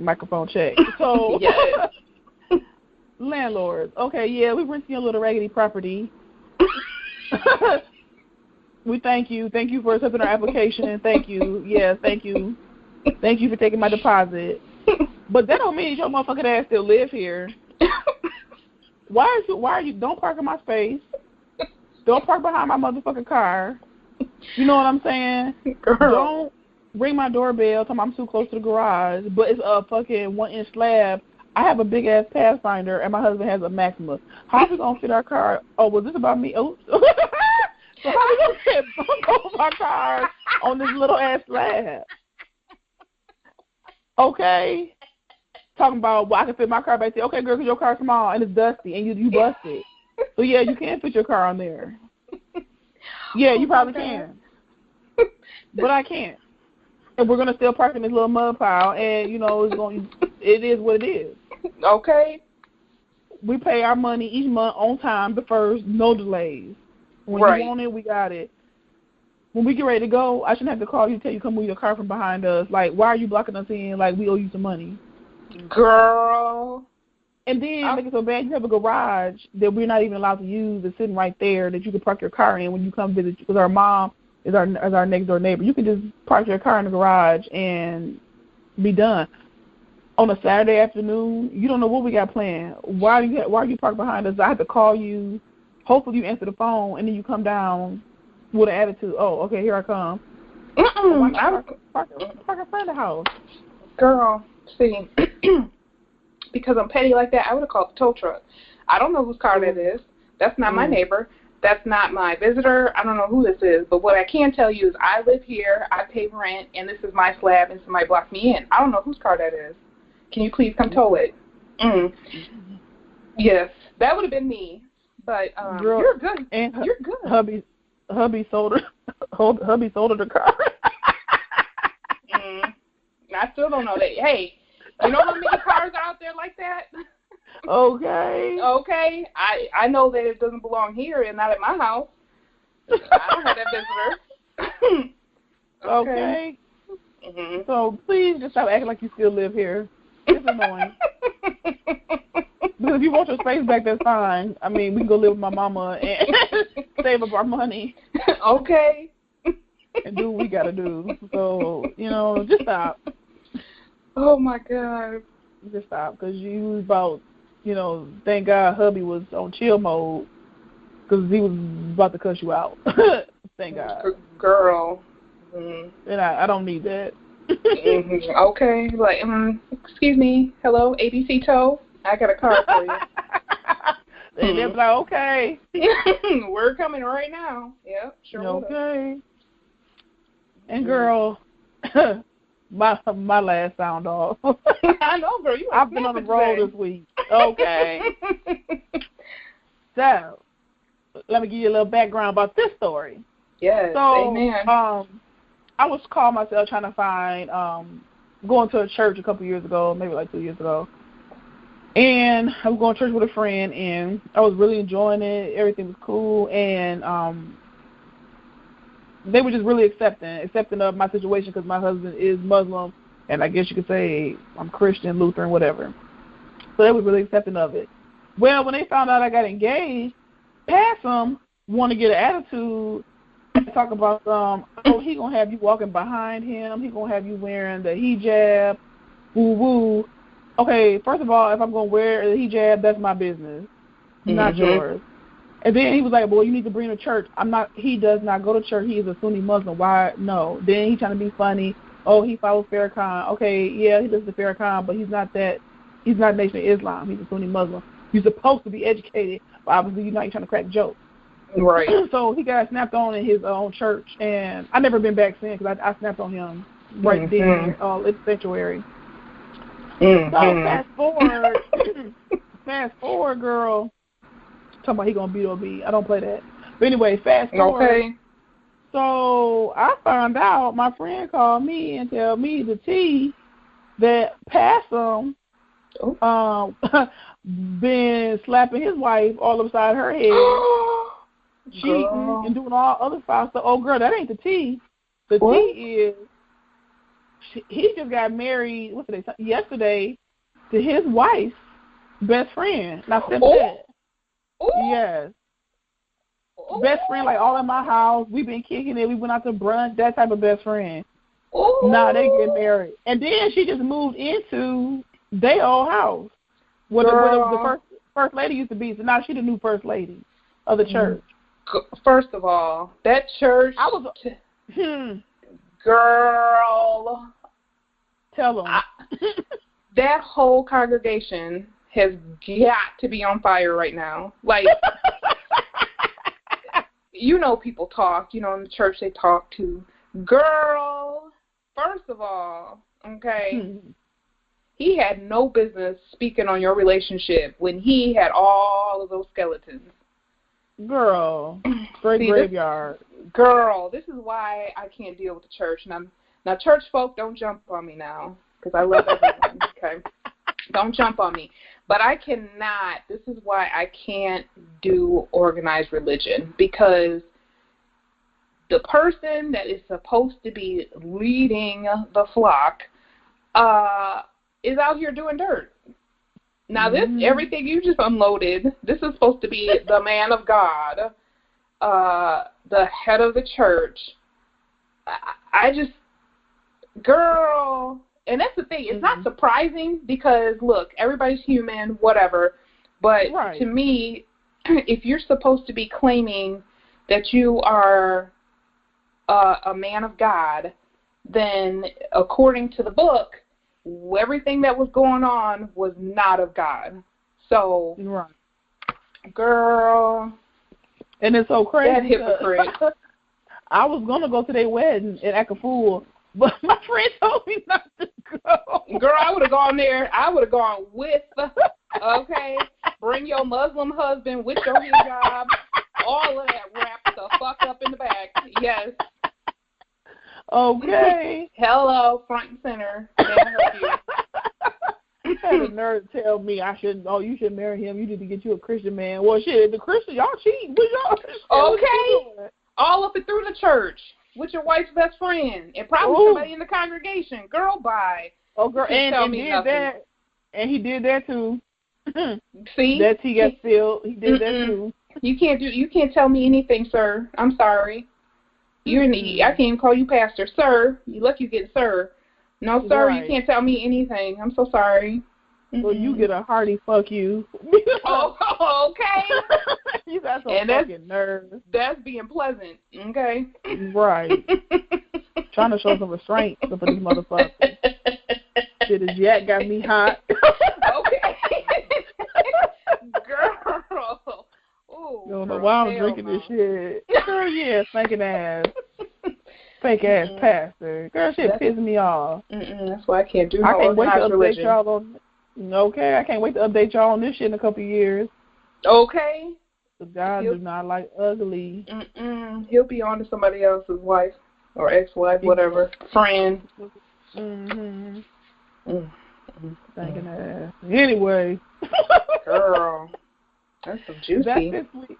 So,
yes.
Landlords. Okay, yeah, we renting a little raggedy property. We thank you. Thank you for accepting our application. Thank you. Yeah, thank you. Thank you for taking my deposit. But that don't mean your motherfucking ass still live here. Why are you? Don't park in my space. Don't park behind my motherfucking car. You know what I'm saying?
Girl.
Don't ring my doorbell till I'm too close to the garage, but it's a fucking 1-inch slab. I have a big ass Pathfinder, and my husband has a Maxima. How we gonna fit our car? Oh, was this about me? Oh, so how we gonna fit both of our cars on this little ass slab? Okay, talking about, well, I can fit my car back there. Okay, girl, because your car's small and it's dusty, and you busted. So yeah, you can fit your car on there. Yeah, you probably can, but I can't. And we're gonna still park in this little mud pile, and it is what it is.
Okay.
We pay our money each month on time, the first, no delays. When you want it, we got it. When we get ready to go, I shouldn't have to call you and tell you come move your car from behind us. Like, why are you blocking us in? Like, we owe you some money.
Girl.
And then make it so bad, you have a garage that we're not even allowed to use that's sitting right there that you can park your car in when you come visit, because our mom is our next door neighbor. You can just park your car in the garage and be done. On a Saturday afternoon, you don't know what we got planned. Why are you parked behind us? I have to call you. Hopefully you answer the phone, and then you come down with an attitude. Oh, okay, here I come. Park in front of the house.
Girl, see, because I'm petty like that, I would have called the tow truck. I don't know whose car that is. That's not my neighbor. That's not my visitor. I don't know who this is. But what I can tell you is I live here, I pay rent, and this is my slab, and somebody blocked me in. I don't know whose car that is. Can you please come tow it? Yes, that would have been me. But
girl,
you're good.
And
you're good.
Hubby sold her the car.
I still don't know that. Hey, you know how many cars are out there like that?
Okay.
Okay. I know that it doesn't belong here and not at my house. I don't have that visitor.
Okay. So please just stop acting like you still live here. It's annoying. Because if you want your space back, that's fine. I mean, we can go live with my mama and save up our money.
Okay.
And do what we got to do. So, just stop.
Oh, my God.
Just stop. Because you about, thank God hubby was on chill mode because he was about to cuss you out. Thank God.
Girl.
And I don't need that.
Okay. Like, excuse me. Hello, ABC Tow. I got a car for you.
And they're like, okay.
We're coming right now. Yep, sure.
Okay. And girl, my last sound off.
I know, girl.
I've been on the road this week. Okay. So, let me give you a little background about this story.
Yes,
so,
amen.
I was calling myself trying to find, going to a church a couple years ago, maybe like 2 years ago. And I was going to church with a friend, and I was really enjoying it. Everything was cool, and they were just really accepting of my situation because my husband is Muslim, and I guess you could say I'm Christian, Lutheran, whatever. So they were really accepting of it. Well, when they found out I got engaged, past them want to get an attitude. Talk about he gonna have you walking behind him. He gonna have you wearing the hijab. Woo woo. Okay, first of all, if I'm gonna wear a hijab, that's my business, not yours. And then he was like, "Boy, you need to bring him to church." He does not go to church. He is a Sunni Muslim. Why? No. Then he's trying to be funny. Oh, he follows Farrakhan. Okay, yeah, he listens to Farrakhan, but he's not Nation of Islam. He's a Sunni Muslim. You're supposed to be educated, but obviously you're not trying to crack jokes.
Right.
So he got snapped on in his own church, and I never been back since because I snapped on him right then. It's sanctuary. So fast forward, girl. Talking about he gonna beat OB. I don't play that. But anyway, fast forward. Okay. So I found out, my friend called me and tell me the tea that Passum been slapping his wife all upside her head. Cheating and doing all other foul stuff. Oh, girl, that ain't the tea. The tea is he just got married yesterday to his wife's best friend. Now, stepdad. Yes. Best friend, like all in my house. We've been kicking it. We went out to brunch. That type of best friend. Now they get married. And then she just moved into their old house where the first lady used to be. So now she's the new first lady of the church.
First of all, that church, girl,
tell them
that whole congregation has got to be on fire right now. Like, people talk. In the church they talk to. Girl, first of all, okay, he had no business speaking on your relationship when he had all of those skeletons.
Girl, straight graveyard.
Girl, this is why I can't deal with the church. Now, church folk, don't jump on me now, because I love everyone, okay? Don't jump on me. But I cannot, this is why I can't do organized religion, because the person that is supposed to be leading the flock is out here doing dirt. Now, this, everything you just unloaded, this is supposed to be the man of God, the head of the church. I just, girl, and that's the thing. It's not surprising because, look, everybody's human, whatever. But to me, if you're supposed to be claiming that you are a man of God, then according to the book, everything that was going on was not of God. So, girl.
And it's so crazy.
That hypocrite.
I was going to go to their wedding and act a fool, but my friend told me not to go.
Girl, I would have gone there. I would have gone with, okay, bring your Muslim husband with your hijab, all of that wrapped the fuck up in the back. Yes.
Okay.
Hello, front and center.
You had a nerve to tell me you should marry him. You need to get you a Christian man. Well, shit, the Christian, y'all cheating.
Okay. All up and through the church with your wife's best friend and probably somebody in the congregation. Girl, bye.
Oh, girl, and he did that too.
See?
That he got filled. He did that too.
You can't tell me anything, sir. I'm sorry. I can't even call you pastor, sir. You lucky you get sir. No, sir, you can't tell me anything. I'm so sorry.
Well, you get a hearty fuck you.
Oh, okay.
You got some fucking nerves.
That's being pleasant, okay?
Right. Trying to show some restraint for these motherfuckers. Shit, his yak got me hot.
Okay. Girl. Ooh,
don't know why I'm drinking this shit. Girl, yeah, stinking ass. Fake ass pastor. Girl, shit pissing me off.
That's why I can't do
I can't wait to update
religion.
y'all on. Okay, I can't wait to update y'all on this shit in a couple of years.
Okay.
The God do not like ugly.
He'll be on to somebody else's wife or ex-wife, whatever, friend.
Stinking ass. Anyway.
Girl. That's some juicy.
That's this week.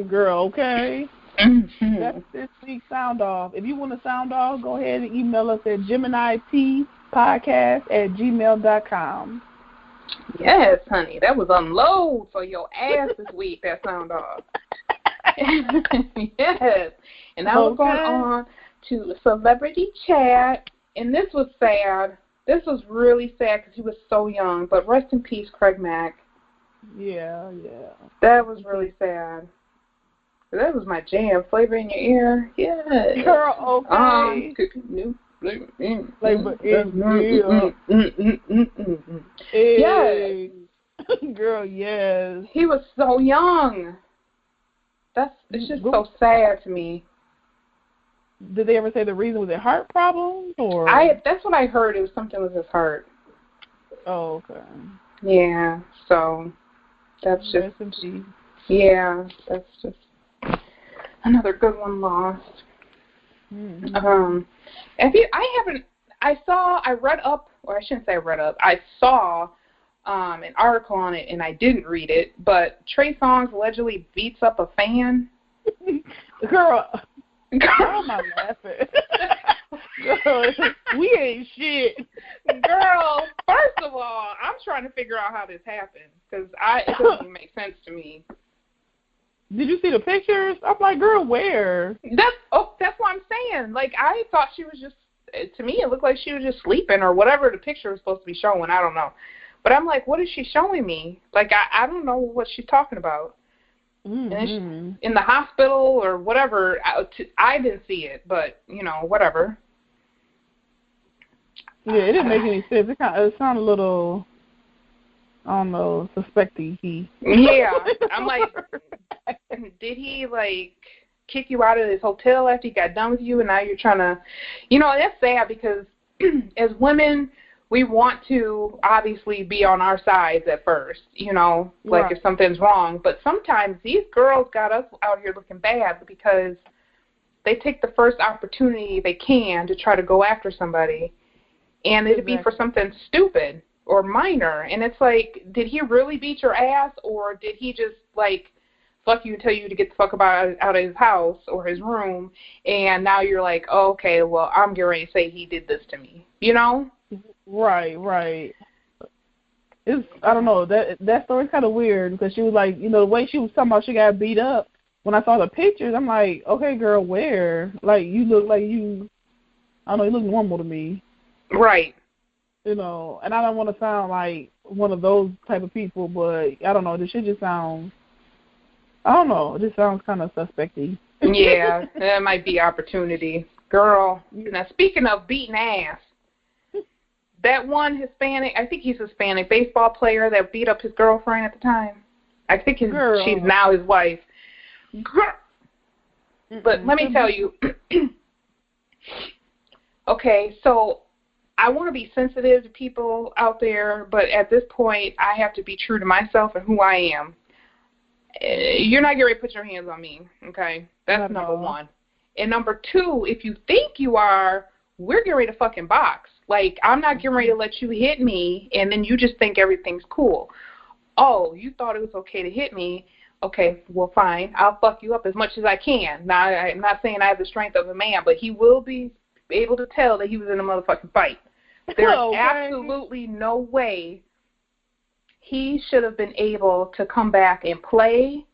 Girl, okay. That's this week's Sound Off. If you want to sound off, go ahead and email us at GeminiTpodcast@gmail.com.
Yes, honey. That was unload for your ass this week, that Sound Off. Yes. And now we're going on to Celebrity Chat. And this was sad. This was really sad because he was so young. But rest in peace, Craig Mack.
Yeah.
That was really sad. That was my jam. Flavor in your ear. Yeah.
Girl, okay. Flavor in your ear. Yes. Girl, yes.
He was so young. It's just so sad to me.
Did they ever say the reason was it heart problems or?
That's what I heard. It was something with his heart.
Oh, okay.
Yeah. So that's just. Yeah. That's just another good one lost. I saw an article on it and I didn't read it, but Trey Songz allegedly beats up a fan.
Girl, I'm not laughing. Girl, we ain't shit.
Girl, first of all, I'm trying to figure out how this happened because it doesn't make sense to me.
Did you see the pictures? I'm like, girl, where?
That's what I'm saying. Like, I thought she was just, to me, it looked like she was just sleeping or whatever the picture was supposed to be showing. I don't know. But I'm like, what is she showing me? Like, I don't know what she's talking about. And in the hospital or whatever, I didn't see it, but, whatever.
Yeah, it didn't make any sense. It sounded a little, I don't know, suspecty.
Yeah. I'm like, did he, kick you out of his hotel after he got done with you and now you're trying to, that's sad because as women, we want to obviously be on our sides at first, if something's wrong. But sometimes these girls got us out here looking bad because they take the first opportunity they can to try to go after somebody. And it'd be for something stupid or minor. And it's like, did he really beat your ass or did he just, fuck you and tell you to get the fuck out of his house or his room, and now you're like, oh, okay, well, I'm getting ready to say he did this to me,
Right. I don't know, that story's kind of weird because she was like, you know, the way she was talking about she got beat up. When I saw the pictures, I'm like, okay, girl, where? Like, you look like you, I don't know, you look normal to me.
Right.
You know, and I don't want to sound like one of those type of people, but I don't know, this shit just sounds, I don't know, it just sounds kind of suspecty.
Yeah, that might be opportunity. Girl, now speaking of beating ass, that one Hispanic, I think he's Hispanic, baseball player that beat up his girlfriend at the time. I think she's now his wife. Girl. But let me tell you, okay, so I want to be sensitive to people out there, but at this point, I have to be true to myself and who I am. You're not getting ready to put your hands on me, okay? That's number one. And number two, if you think you are, we're getting ready to fucking box. Like, I'm not getting ready to let you hit me, and then you just think everything's cool. Oh, you thought it was okay to hit me. Okay, well, fine. I'll fuck you up as much as I can. Now, I'm not saying I have the strength of a man, but he will be able to tell that he was in a motherfucking fight. There's absolutely no way he should have been able to come back and play.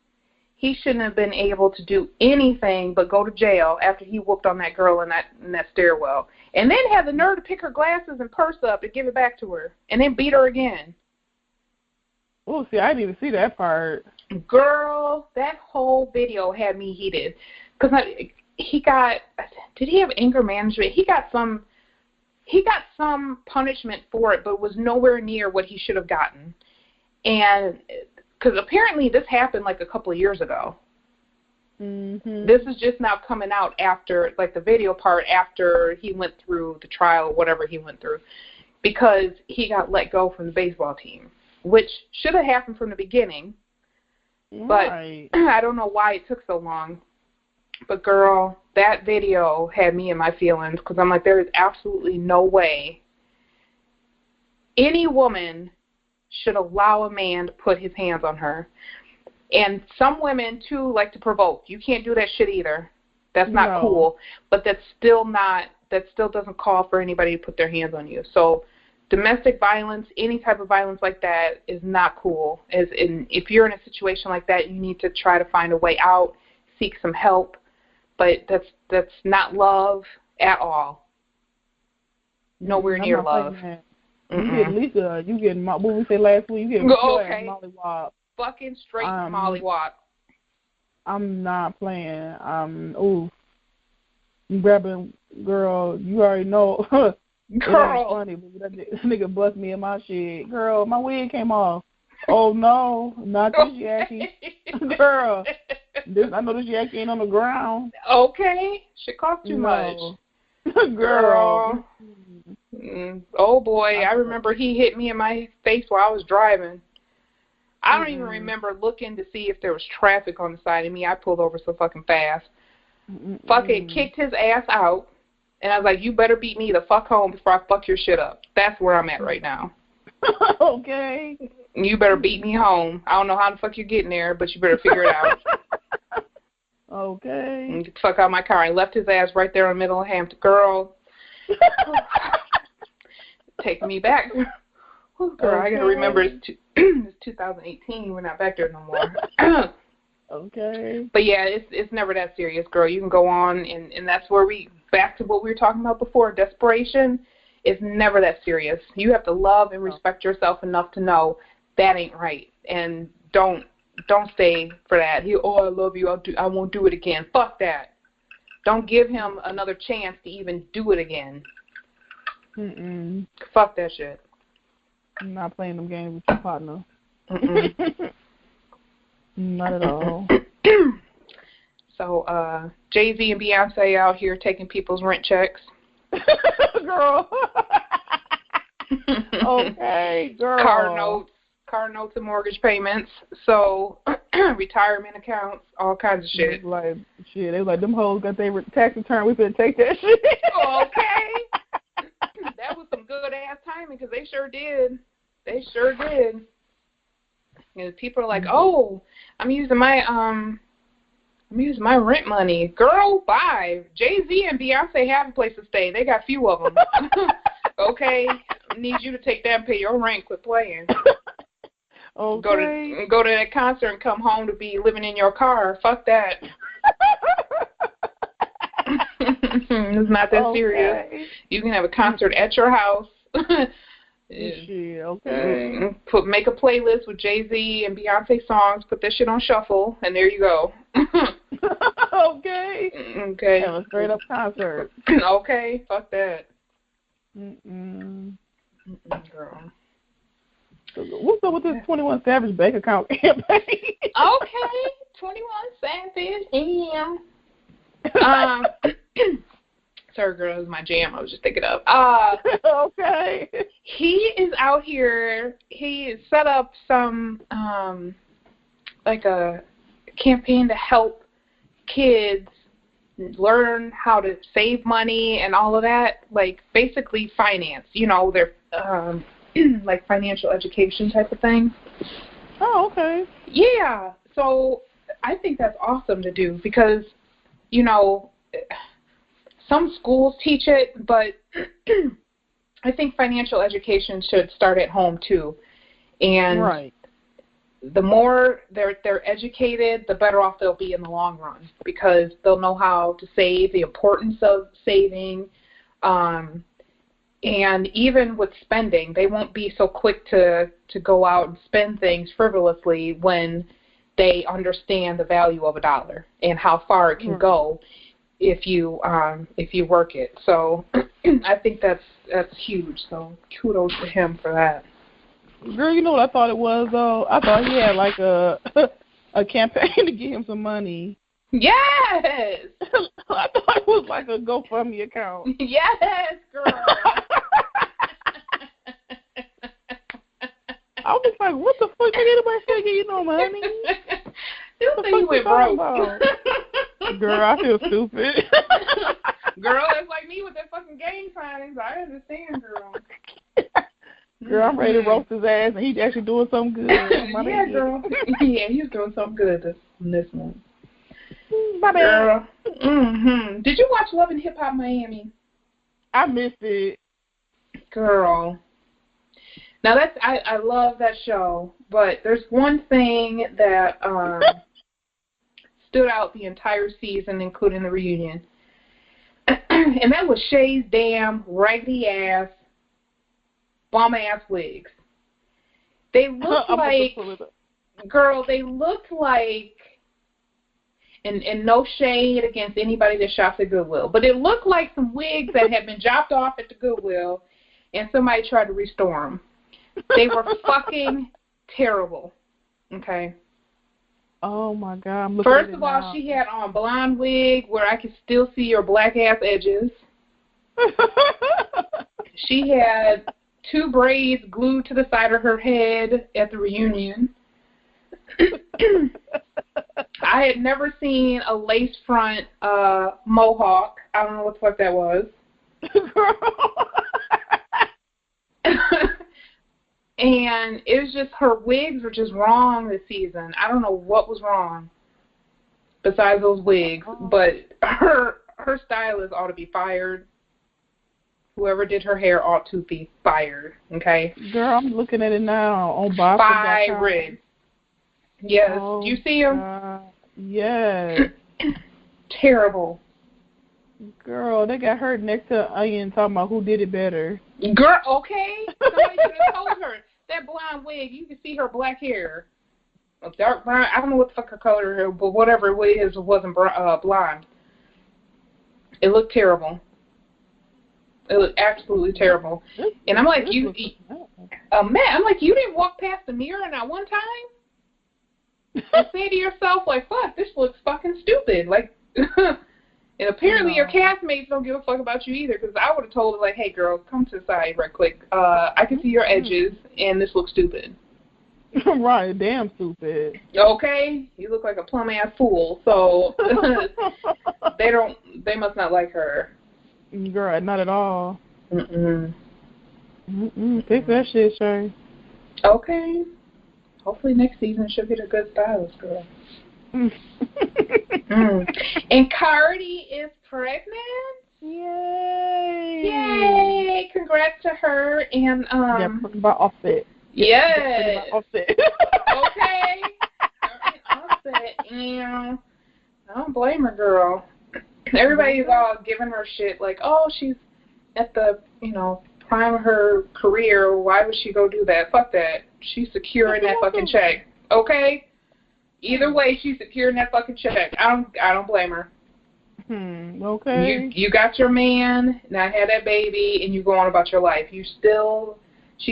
He shouldn't have been able to do anything but go to jail after he whooped on that girl in that stairwell. And then had the nerve to pick her glasses and purse up and give it back to her. And then beat her again.
Oh, see, I didn't even see that part.
Girl, that whole video had me heated. Because did he have anger management? He got some punishment for it, but it was nowhere near what he should have gotten. And because apparently this happened like a couple of years ago. Mm-hmm. This is just now coming out after, like the video part, after he went through the trial or whatever he went through, because he got let go from the baseball team, which should have happened from the beginning. But right. I don't know why it took so long. But girl, that video had me in my feelings because I'm like, there is absolutely no way any woman should allow a man to put his hands on her. And some women, too, like to provoke. You can't do that shit either. That's not cool. But that still doesn't call for anybody to put their hands on you. So domestic violence, any type of violence like that is not cool. If you're in a situation like that, you need to try to find a way out, seek some help. But that's not love at all. Nowhere near love.
You get at least you get what we said last week. You get mollywop.
Fucking straight mollywop.
I'm not playing. You grabbing, girl. You already know.
Girl,
it funny, but that nigga bust me in my shit. Girl, my wig came off. Oh no, not this Jackie. Girl, I know this Jackie ain't on the ground.
Okay, shit cost too much.
Girl.
Oh boy, I remember he hit me in my face while I was driving. I don't even remember looking to see if there was traffic on the side of me. I pulled over so fucking fast. Fucking kicked his ass out. And I was like, you better beat me the fuck home before I fuck your shit up. That's where I'm at right now.
Okay.
You better beat me home. I don't know how the fuck you're getting there, but you better figure it out.
Okay.
And get the fuck out of my car. I left his ass right there in the middle of Hampton. Girl. Take me back. Oh, girl, I gotta remember it's 2018. We're not back there no more.
Okay.
But yeah, it's never that serious, girl. You can go on, and that's where back to what we were talking about before. Desperation is never that serious. You have to love and respect yourself enough to know that ain't right, and don't stay for that. I love you. I won't do it again. Fuck that. Don't give him another chance to even do it again. Fuck that shit.
I'm not playing them games with your partner. Not at all.
So, Jay-Z and Beyonce out here taking people's rent checks.
Girl. Okay, girl.
Car notes and mortgage payments. So, retirement accounts, all kinds of shit.
They was like, them hoes got their tax return. We better take that shit.
Okay. That was some good ass timing because they sure did. And people are like, oh, I'm using my rent money. Girl, bye. Jay-Z and Beyonce have a place to stay. They got a few of them. Okay, I need you to take that and pay your rent. Quit playing.
Okay.
Go to that concert and come home to be living in your car. Fuck that. It's not that serious. You can have a concert at your house.
Shit, okay.
Make a playlist with Jay-Z and Beyonce songs. Put that shit on shuffle, and there you go.
Okay.
Okay.
Have a straight up concert.
Okay. Fuck that. Girl.
What's up with this 21 Savage bank account campaign?
Okay. 21 Savage. Sorry, girl, it was my jam. I was just thinking of.
Okay.
He is out here. He set up some like a campaign to help kids learn how to save money and all of that. Like basically finance. You know, their like financial education type of thing.
Oh, okay.
Yeah. So I think that's awesome to do because, you know, some schools teach it, but I think financial education should start at home too. And the more they're educated, the better off they'll be in the long run because they'll know how to save, the importance of saving, and even with spending, they won't be so quick to go out and spend things frivolously when they understand the value of a dollar and how far it can go if you work it. So I think that's huge. So kudos to him for that.
Girl, you know what I thought it was though? I thought he had like a campaign to get him some money.
Yes.
I thought it was like a GoFundMe account.
Yes, girl.
I was like, what the fuck? Ain't anybody said get you no money?
You think you went broke.
Girl, I feel stupid.
Girl, it's like me with that fucking gang signings. I understand, girl.
Girl, I'm ready to roast his ass, and he's actually doing something good.
Yeah, girl. Yeah, he's doing something good this one.
My bad.
Girl. Did you watch Love and Hip Hop Miami?
I missed it.
Girl. Now I love that show, but there's one thing that stood out the entire season, including the reunion, and that was Shay's damn raggedy ass, bum ass wigs. They looked like, girl, they looked like, and no shade against anybody that shops at Goodwill, but it looked like some wigs that had been dropped off at the Goodwill, and somebody tried to restore them. They were fucking terrible. Okay.
Oh my God.
First of all, she had on a blonde wig where I could still see her black ass edges. She had 2 braids glued to the side of her head at the reunion. I had never seen a lace front mohawk. I don't know what the fuck that was. And it was just, her wigs were just wrong this season. I don't know what was wrong besides those wigs, but her stylist ought to be fired. Whoever did her hair ought to be fired, okay?
Girl, I'm looking at it now on Bob.
Fired. Yes.
Oh,
do you see him?
Yes.
Terrible.
Girl, they got her next to Onion talking about who did it better.
Girl, okay. Somebody should have told her. That blonde wig, you can see her black hair. A dark brown, I don't know what the fuck her color hair, but whatever it is, it wasn't blonde. It looked terrible. It looked absolutely terrible. And I'm like, Matt, I'm like, you didn't walk past the mirror not one time? And say to yourself, like, fuck, this looks fucking stupid. Like, and apparently your castmates don't give a fuck about you either, because I would have told her, like, hey, girl, come to the side right quick. I can see your edges, and this looks stupid.
Right, damn stupid.
Okay? You look like a plum-ass fool, so they must not like her.
Girl, not at all. Fix that shit, Shay.
Okay. Hopefully next season she'll get a good stylist, girl. And Cardi is pregnant.
Yay!
Yay! Congrats to her and
by Offset.
Yes.
Offset.
blame her, girl. Everybody's all giving her shit like, oh, she's at the, prime of her career. Why would she go do that? Fuck that. She's securing that fucking check. Okay? Either way, she's securing that fucking check. I don't blame her.
Okay.
You got your man, now had that baby, and you go on about your life. She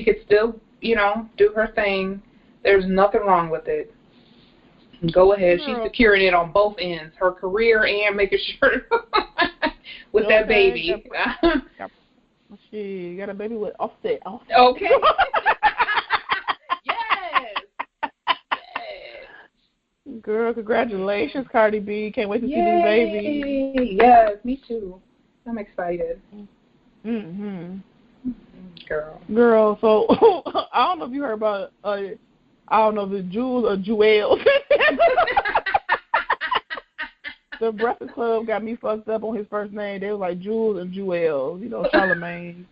could still, do her thing. There's nothing wrong with it. Go ahead. She's securing it on both ends, her career and making sure with that baby.
She got a baby with Offset.
Okay. Yes.
Girl, congratulations, Cardi B. Can't wait to see this baby.
Yes, me too. I'm excited.
Girl, so I don't know if you heard about, the Jules or Jewels. The Breakfast Club got me fucked up on his first name. They were like Jules and Jewels, Charlemagne.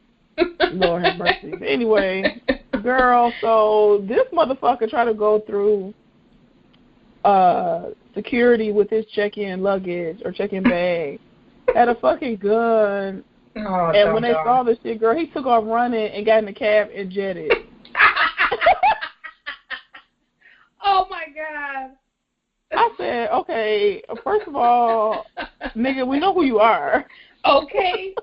Lord have mercy. Anyway, girl, so this motherfucker tried to go through security with his check-in luggage or check-in bag. Had a fucking gun.
Oh,
and when they saw this shit, girl, he took off running and got in the cab and jetted.
Oh, my God.
I said, okay, first of all, nigga, we know who you are.
Okay.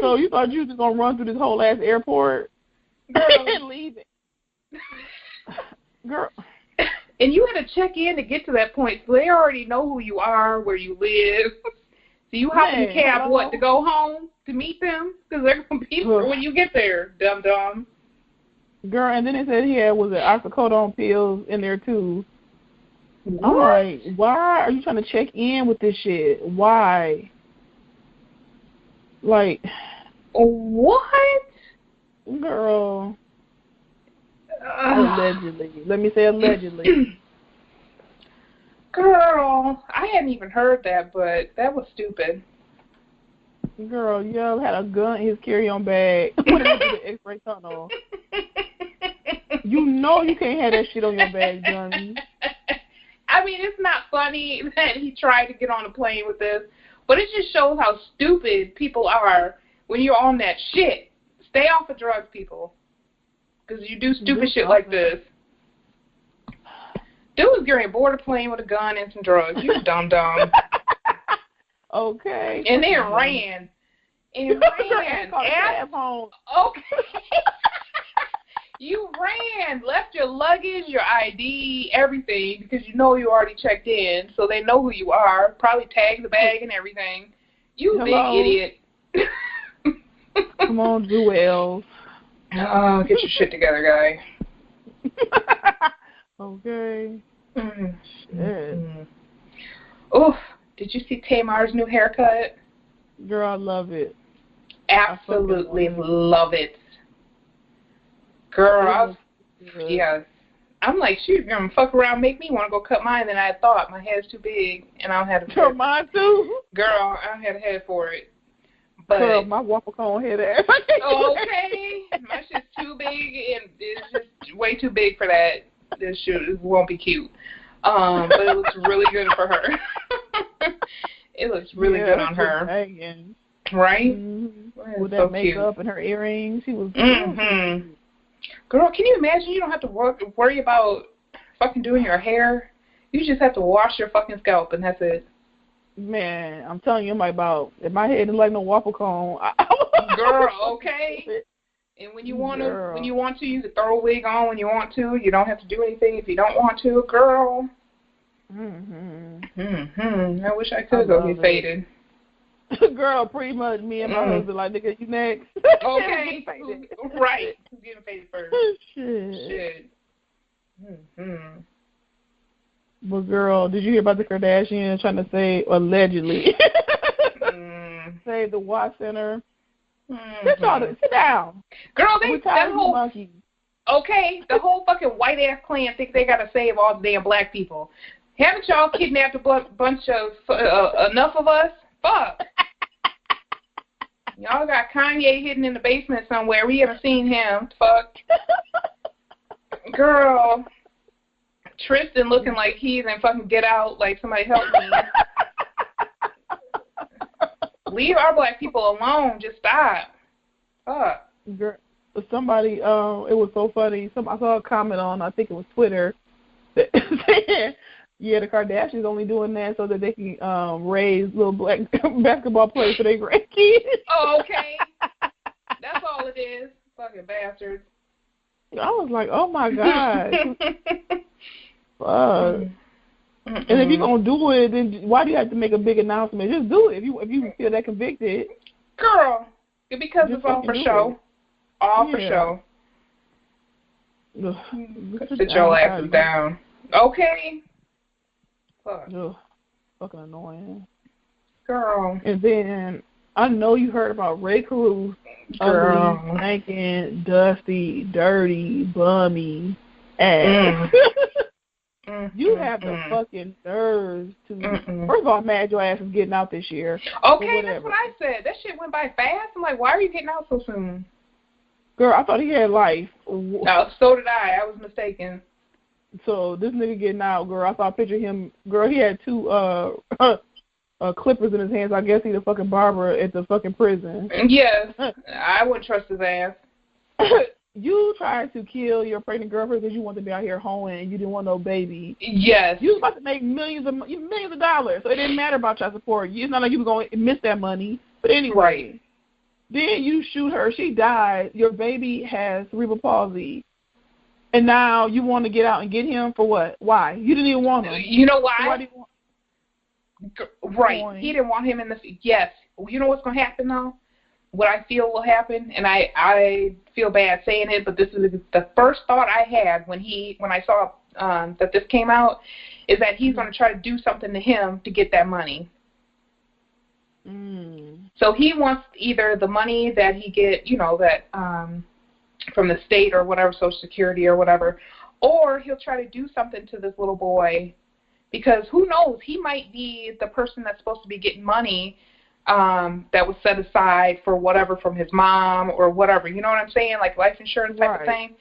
So you thought you was just going to run through this whole ass airport and leave it. Girl.
And you had to check in to get to that point, so they already know who you are, where you live. So you hop in the cab, to go home to meet them? Because they're going to be there when you get there, dum-dum.
Girl, and then they said he had, oxycodone pills in there, too.
What?
I'm like, why are you trying to check in with this shit? Why? Like,
what?
Girl. Allegedly. Let me say allegedly.
Girl, I hadn't even heard that, but that was stupid.
Girl, yo had a gun in his carry-on bag. Put it into the X-ray tunnel. You know you can't have that shit on your bag, Johnny.
I mean, it's not funny that he tried to get on a plane with this, but it just shows how stupid people are when you're on that shit. Stay off of drugs, people, because you do stupid shit like this. Dude was getting aboard a plane with a gun and some drugs. You dumb.
Okay.
And they ran. Okay. You ran, left your luggage, your ID, everything, because you know you already checked in, so they know who you are. Probably tagged the bag and everything. You big idiot.
Come on, Jewels.
Oh, get your shit together, guy.
Okay.
Shit. Oof. Did you see Tamar's new haircut?
Girl, I love it.
Absolutely love it. Girl, yes. I'm like, she's going to fuck around, make me want to go cut mine than I thought. My head's too big, and I don't have a head.
Mine too?
Girl, I don't have a head for it. But
girl, my waffle cone head ass.
Okay. My shit's too big, and it's just way too big for that. This shit won't be cute. But it looks really good for her. It looks really good on her.
Banging.
Right?
Mm-hmm. With that makeup and her earrings. She was
Girl, can you imagine you don't have to worry about fucking doing your hair? You just have to wash your fucking scalp, and that's it.
Man, I'm telling you, if my head is like no waffle cone.
Girl, okay. And when you want to, you can throw a wig on when you want to. You don't have to do anything if you don't want to, girl. I wish I could go get faded.
Girl, pretty much me and my husband like, nigga, you next.
Okay. Right. Who's getting faded first? Shit.
But girl, did you hear about the Kardashians trying to say, allegedly, say the Watt Center? Sit down.
Girl, the whole fucking white ass clan think they gotta save all the damn black people. Haven't y'all kidnapped a bunch of enough of us? Fuck. Y'all got Kanye hidden in the basement somewhere. We haven't seen him. Fuck. Girl. Tristan looking like he's in fucking Get Out, like somebody help me. Leave our black people alone. Just stop. Fuck.
Girl, somebody, it was so funny. I saw a comment on, I think it was Twitter, that said, yeah, the Kardashians only doing that so that they can raise little black basketball players for their grandkids.
Oh, okay. That's all it is. Fucking bastards.
I was like, oh my God. Fuck. And if you're gonna do it, then why do you have to make a big announcement? Just do it if you feel that convicted.
Girl, because it's all for show. All for show. Sit your asses down. Okay. Fuck.
Fucking annoying.
Girl.
And then I know you heard about Ray Caruth.
Girl.
Ugly, stinking, dusty, dirty, bummy ass. You have the fucking nerves to. First of all, I'm mad your ass is getting out this year.
Okay, that's what I said. That shit went by fast. I'm like, why are you getting out so soon?
Girl, I thought he had life.
No, so did I. I was mistaken.
So this nigga getting out, girl. I saw a picture of him. Girl, he had two clippers in his hands. I guess he's a fucking barber at the fucking prison.
Yes, I wouldn't trust his ass.
You tried to kill your pregnant girlfriend because you wanted to be out here hoeing and you didn't want no baby.
Yes.
You was about to make millions of dollars, so it didn't matter about child support. It's not like you were going to miss that money. But anyway,
right.
Then you shoot her. She died. Your baby has cerebral palsy. And now you want to get out and get him for what? Why? You didn't even want him.
You know why?
So why do you want
Right. He didn't want him in the... Yes. You know what's going to happen, though? What I feel will happen, and I feel bad saying it, but this is the first thought I had when I saw that this came out, is that he's going to try to do something to him to get that money. So he wants either the money that he get, that from the state or whatever, Social Security or whatever, or he'll try to do something to this little boy, because who knows, he might be the person that's supposed to be getting money that was set aside for whatever from his mom or whatever, you know what I'm saying, like life insurance type of thing.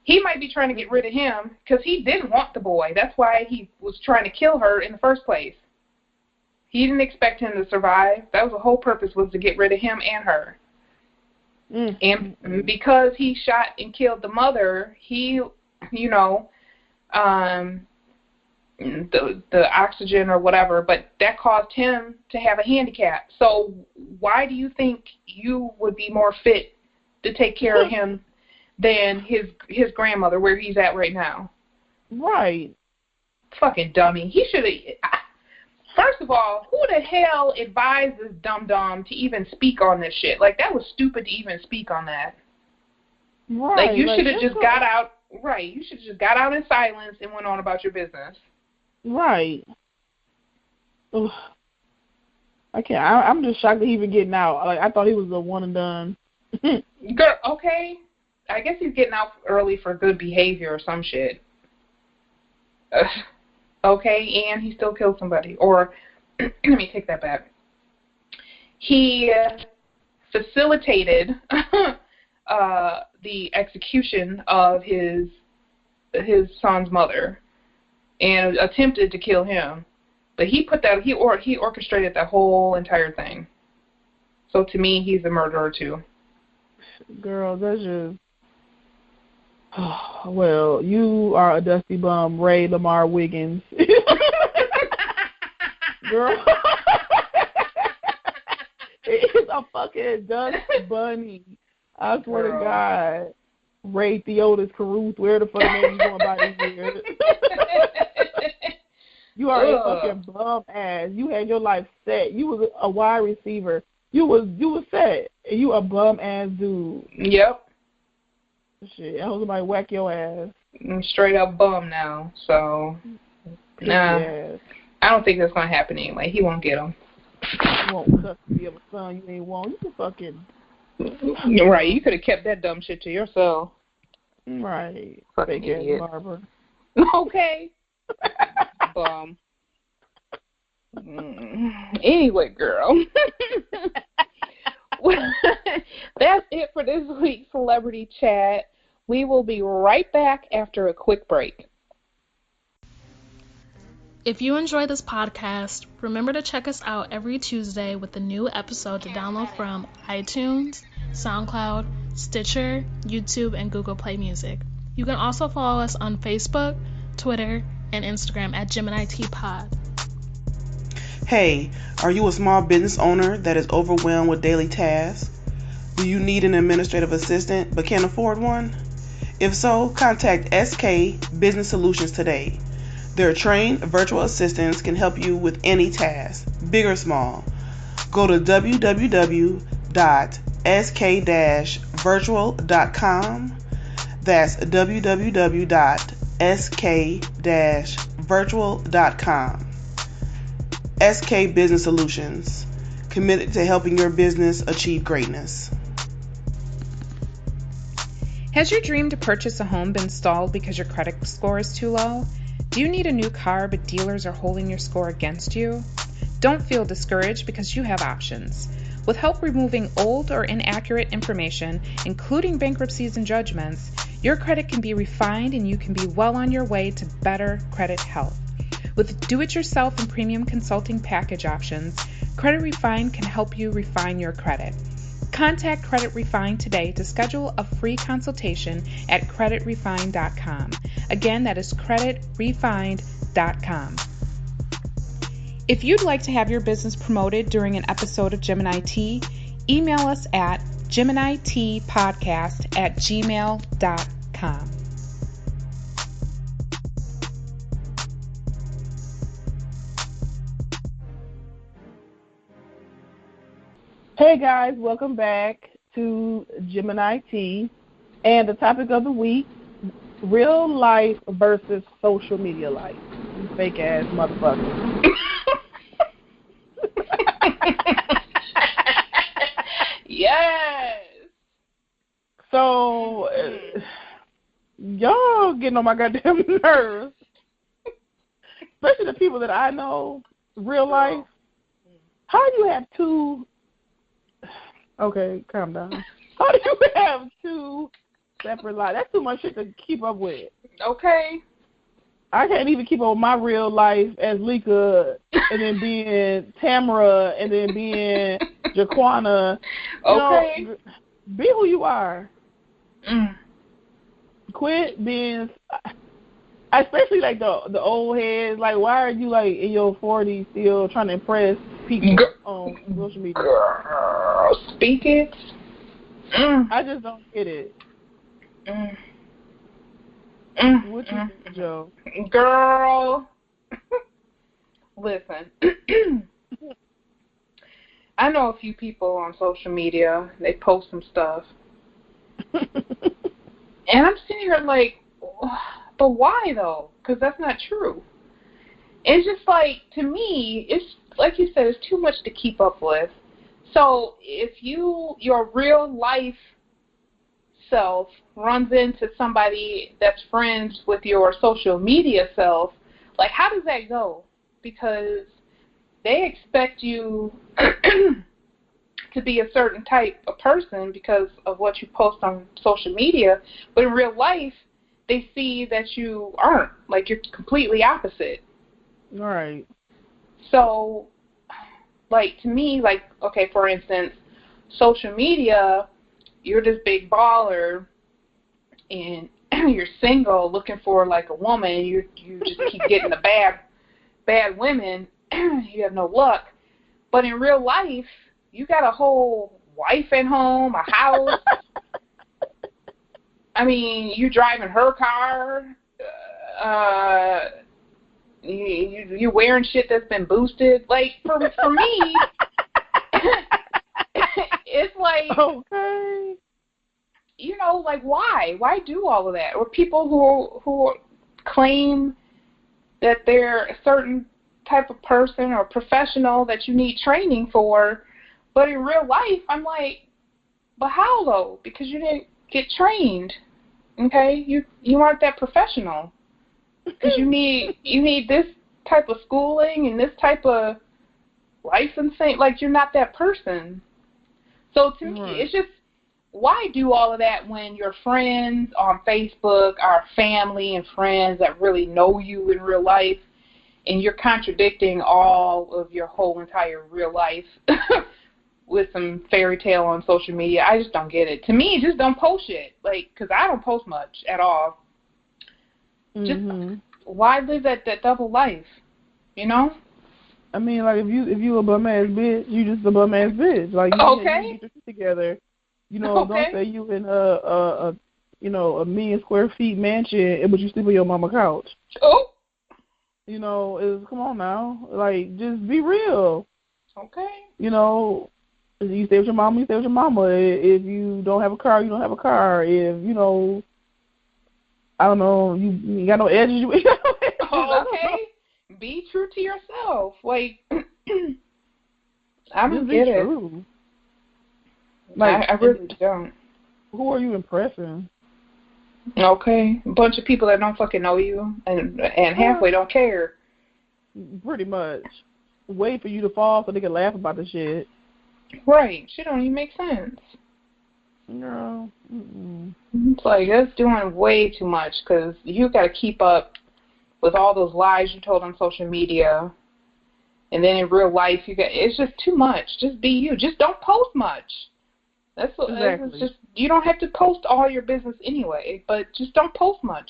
He might be trying to get rid of him because he didn't want the boy. That's why he was trying to kill her in the first place. He didn't expect him to survive. That was the whole purpose, was to get rid of him and her. And because he shot and killed the mother, he, the oxygen or whatever, but that caused him to have a handicap. So why do you think you would be more fit to take care of him than his grandmother, where he's at right now?
Right.
Fucking dummy. He should have... First of all, who the hell advised this dum-dum to even speak on this shit? Like, that was stupid to even speak on that.
Right.
Like, you should have just got out... Right. You should have just got out in silence and went on about your business.
Right. Ugh. I can't. I'm just shocked that he's even getting out. Like, I thought he was a one and done.
Girl, okay. I guess he's getting out early for good behavior or some shit. Okay, and he still killed somebody. Or, let me take that back. He facilitated the execution of his son's mother and attempted to kill him. But he orchestrated that whole entire thing. So to me, he's a murderer too.
Girl, that's just... well, you are a dusty bum, Ray Lamar Wiggins. Girl. It's a fucking dust bunny. I swear to God. Ray Theodis Caruth, where the fuck name you going by these years? You are a fucking bum ass. You had your life set. You was a wide receiver. You was set. And you a bum ass dude.
Yep.
Shit, I hope somebody whack your ass.
I'm straight up bum now, so nah. I don't think that's gonna happen anyway. He won't get him.
You won't custody of a son you ain't want. You can fucking...
Right, you could have kept that dumb shit to yourself.
Right.
Fucking idiot.
Barber.
Okay. Bum. Anyway, girl. That's it for this week's Celebrity Chat. We will be right back after a quick break.
If you enjoy this podcast, remember to check us out every Tuesday with a new episode to download from iTunes, SoundCloud, Stitcher, YouTube, and Google Play Music. You can also follow us on Facebook, Twitter, and Instagram at Gemini T Pod.
Hey, are you a small business owner that is overwhelmed with daily tasks? Do you need an administrative assistant but can't afford one? If so, contact SK Business Solutions today. Their trained virtual assistants can help you with any task, big or small. Go to www.sk-virtual.com. That's www.sk-virtual.com. SK Business Solutions, committed to helping your business achieve greatness.
Has your dream to purchase a home been stalled because your credit score is too low? Do you need a new car but dealers are holding your score against you? Don't feel discouraged because you have options. With help removing old or inaccurate information, including bankruptcies and judgments, your credit can be refined and you can be well on your way to better credit health. With do-it-yourself and premium consulting package options, Credit Refine can help you refine your credit. Contact Credit Refine today to schedule a free consultation at creditrefine.com. Again, that is creditrefine.com. If you'd like to have your business promoted during an episode of Gemini T, email us at geminitpodcast@gmail.com.
Hey guys, welcome back to Gemini T. And the topic of the week, real life versus social media life. You fake ass motherfuckers.
Yes.
So, y'all getting on my goddamn nerves. Especially the people that I know, real life. How do you have two... Okay, calm down. How do you have two separate lives? That's too much shit to keep up with.
Okay.
I can't even keep up with my real life as Lika, and then being Tamara, and then being Jaquana.
Okay.
You know, be who you are. Quit being, especially like the old heads. Like, why are you like in your 40s still trying to impress people on social media?
Girl, speak it.
I just don't get it. What you think, Joe?
Girl, listen. I know a few people on social media. They post some stuff, and I'm sitting here like, but why though? Because that's not true. It's just like, to me, it's like you said, it's too much to keep up with. So if your real life self runs into somebody that's friends with your social media self, like, how does that go? Because they expect you to be a certain type of person because of what you post on social media, but in real life, they see that you aren't. Like, you're completely opposite.
Right.
So, like, to me, like, okay, for instance, social media, you're this big baller, and you're single, looking for, like, a woman. You just keep getting the bad women. You have no luck. But in real life, you got a whole wife at home, a house. I mean, you driving her car. You're wearing shit that's been boosted. Like, for me, it's like,
okay,
you know, like, why? Why do all of that? Or people who claim that they're a certain type of person or professional that you need training for, but in real life, I'm like, but how though? Because you didn't get trained. Okay, you aren't that professional. Because you need this type of schooling and this type of licensing. Like, you're not that person. So to me, it's just, why do all of that when your friends on Facebook are family and friends that really know you in real life, and you're contradicting all of your whole entire real life with some fairy tale on social media. I just don't get it. To me, just don't post shit. Like, because I don't post much at all. Just why live that double life? You know?
I mean, like, if you a bum ass bitch, you just a bum ass bitch. Like, you get your shit together. You know, don't say you in a 1 million square feet mansion, but you sleep on your mama couch.
Oh.
You know, come on now. Like, just be real.
Okay.
You know, if you stay with your mama, you stay with your mama. If you don't have a car, you don't have a car. If, you know, I don't know, you got no edges.
Okay. Be true to yourself. Like, I don't get it. Like, I really don't.
Who are you impressing?
Okay. A bunch of people that don't fucking know you and halfway don't care.
Pretty much. Wait for you to fall so they can laugh about the shit.
Right. Shit don't even make sense.
No.
It's like, that's doing way too much because you got to keep up with all those lies you told on social media. And then in real life, it's just too much. Just be you. Just don't post much. That's
exactly.
It's just, you don't have to post all your business anyway, but just don't post much.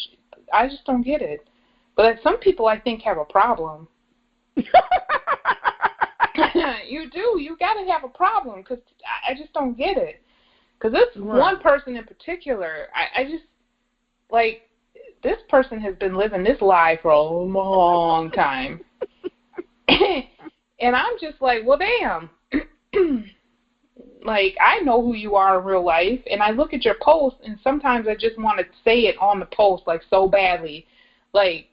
I just don't get it. But some people, I think, have a problem. You do. You got to have a problem because I just don't get it. Because this one person in particular, I just, like, this person has been living this life for a long time. And I'm just like, well, damn. Like, I know who you are in real life, and I look at your posts, and sometimes I just want to say it on the post, like, so badly. Like,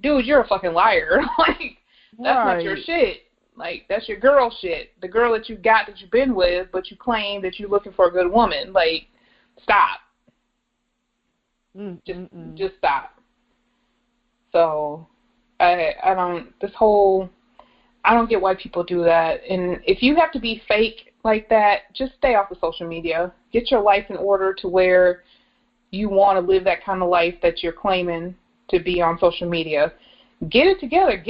dude, you're a fucking liar. Like, that's not your shit. Like, that's your girl shit. The girl that you got that you've been with, but you claim that you're looking for a good woman. Like, stop. Just stop. So, I don't get why people do that. And if you have to be fake like that, just stay off of social media. Get your life in order to where you want to live that kind of life that you're claiming to be on social media. Get it together.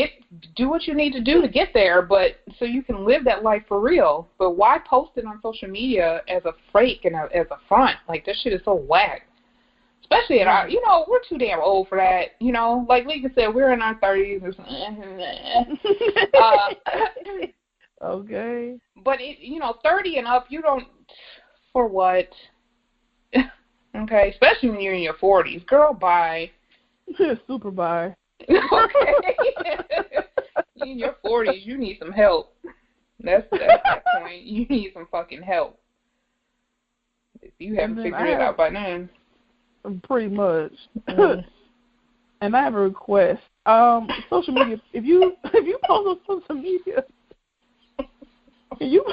Do what you need to do to get there, but so you can live that life for real. But why post it on social media as a fake and as a front? Like, this shit is so whack. Especially at our, we're too damn old for that. Like Lika said, we're in our 30s or something.
Okay.
But, 30 and up, you don't, for what? Okay, especially when you're in your 40s. Girl, bye.
Super bye.
Okay. In your 40s, you need some help. That's that point. You need some fucking help. If you haven't figured it out by then.
Pretty much. And I have a request. Social media. If you post on social media, can you?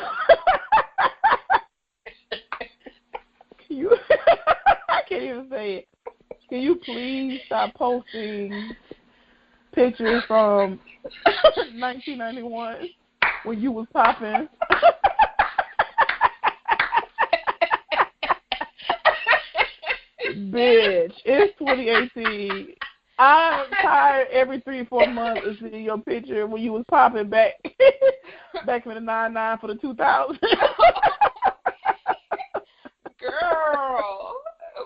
I can't even say it. Can you please stop posting pictures from 1991 when you was popping? Bitch, it's 2018. I'm tired every 3-4 months of seeing your picture when you was popping back in the 99 for the 2000.
Girl,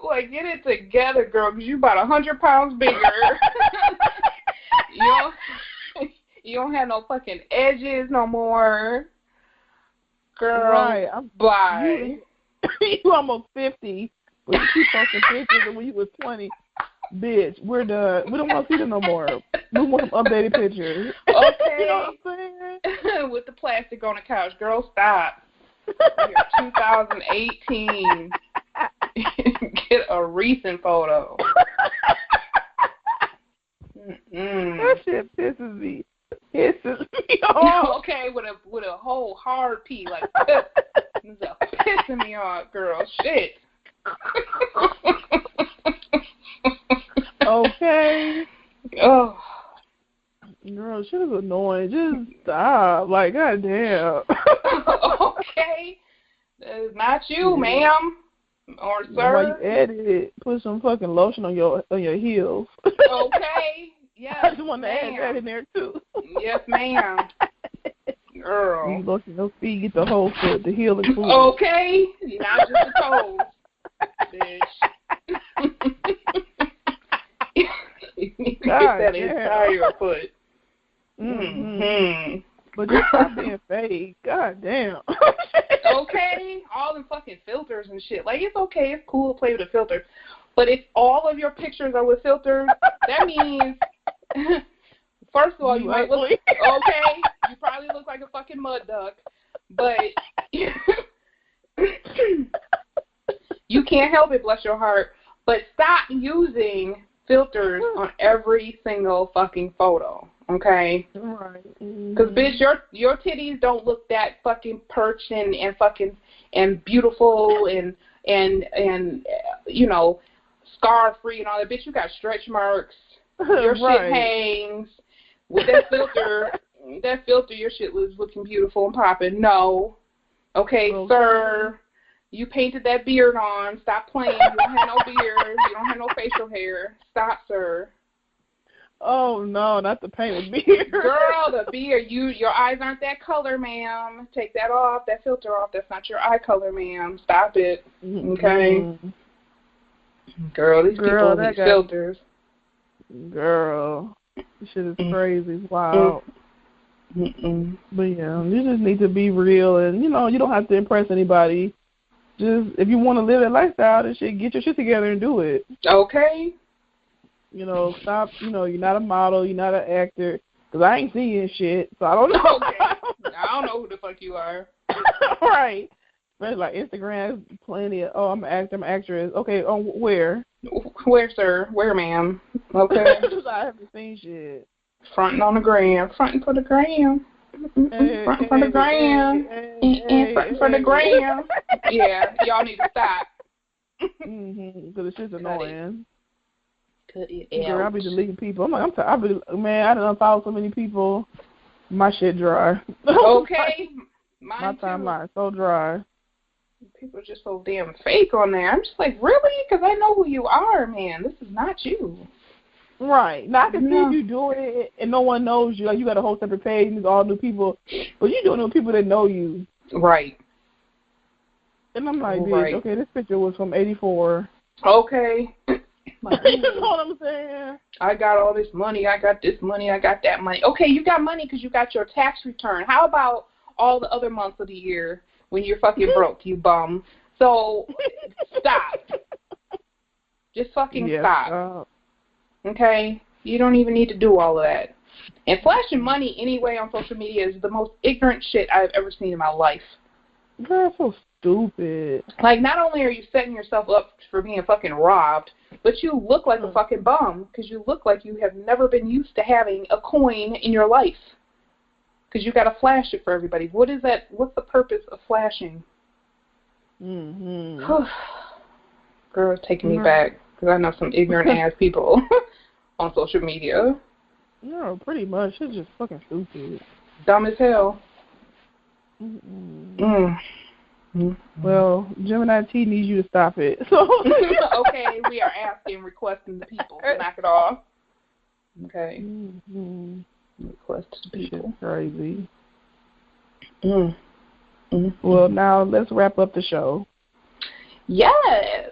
like, get it together, girl, because you about 100 pounds bigger. You don't have no fucking edges no more. Girl,
right.
Bye.
You almost 50. When you keep posting pictures of when you was 20, bitch, we're done. We don't want to see them no more. We want some updated pictures.
Okay.
You know what I'm saying?
With the plastic on the couch. Girl, stop. You're 2018. Get a recent photo.
That shit pisses me. Off.
Okay, with a whole hard P, like, this is pissing me off, girl. Shit.
Okay.
Oh.
Girl, shit is annoying. Just stop. Like, goddamn.
Okay. That's not you, ma'am. Or sir.
Why you edit it? Put some fucking lotion on your heels.
Okay. Yes,
I just want to add that in there, too.
Yes, ma'am. Girl.
You look at your feet, get the whole foot, the heel included.
Okay, not just the toes, bitch. You need to get that entire foot. Mm-hmm.
But just stop being fake. God damn.
Okay, all them fucking filters and shit. Like, it's okay, it's cool to play with a filter. But if all of your pictures are with filters, that means, first of all, you might look, okay, you probably look like a fucking mud duck. But you can't help it, bless your heart. But stop using filters on every single fucking photo, okay?
Right.
Because, bitch, your titties don't look that fucking perched and fucking and beautiful and you know, scar-free and all that. Bitch, you got stretch marks. Your shit hangs. With that filter, your shit was looking beautiful and popping. No. Okay, sir. You painted that beard on. Stop playing. You don't have no beard. You don't have no facial hair. Stop, sir.
Oh, no, not the painted beard.
Girl, the beard. Your eyes aren't that color, ma'am. Take that off, that filter off. That's not your eye color, ma'am. Stop it. Okay? Girl, these people with these filters.
Girl, this shit is crazy. Wow. But, yeah, you just need to be real. And, you know, you don't have to impress anybody. Just, if you want to live that lifestyle, then shit, get your shit together and do it.
Okay.
You know, stop, you know, you're not a model, you're not an actor, because I ain't seeing shit, so I don't know.
Okay. I don't know who the fuck you are.
Right. Especially like Instagram, plenty of, I'm an actor, I'm an actress. Okay, where?
Where, sir? Where, ma'am? Okay.
I haven't seen shit.
Fronting on the gram. Fronting for the gram. Fronting for the gram. Fronting for the gram. Yeah, y'all need to stop.
Because it's just annoying.
Cut it
Girl, I be deleting people. I'm like, I done unfollowed so many people. My shit dry.
Okay.
My timeline is so dry.
People are just so damn fake on there. I'm just like, really? Because I know who you are, man. This is not you.
Right. Now, I can see if you doing it and no one knows you. Like, you got a whole separate page and it's all new people. But you doing it with people that know you.
Right.
And I'm like, bitch, okay, this picture was from 84.
Okay.
Like, you know what I'm saying?
I got all this money. I got this money. I got that money. Okay, you got money because you got your tax return. How about all the other months of the year when you're fucking broke, you bum? So, stop. Just fucking stop. Okay? You don't even need to do all of that. And flashing money anyway on social media is the most ignorant shit I've ever seen in my life.
Girl, that's so stupid.
Like, not only are you setting yourself up for being fucking robbed, but you look like a fucking bum because you look like you have never been used to having a coin in your life. Because you got to flash it for everybody. What is that? What's the purpose of flashing? Girl, it's taking me back because I know some ignorant ass people on social media.
No, pretty much. It's just fucking stupid.
Dumb as hell.
Well, Gemini T needs you to stop it. So
okay, we are requesting the people to knock it off. Okay. Request to the people.
Crazy. Well, now let's wrap up the show.
Yes.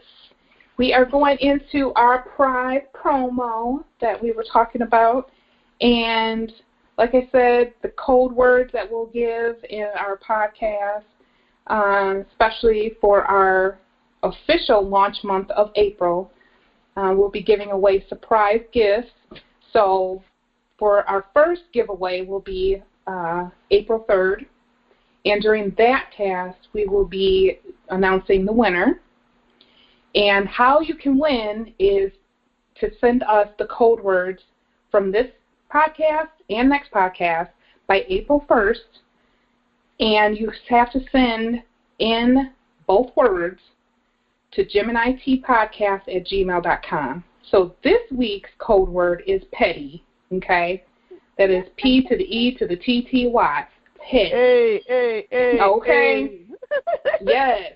We are going into our Pride promo that we were talking about. And like I said, the code words that we'll give in our podcast, especially for our official launch month of April, we'll be giving away surprise gifts. So for our first giveaway will be April 3rd. And during that cast, we will be announcing the winner. And how you can win is to send us the code words from this podcast and next podcast by April 1st. And you have to send in both words to GeminiTPodcast@gmail.com. So this week's code word is petty, okay? That is P to the E to the TTY. Petty.
Hey.
Okay. Yes.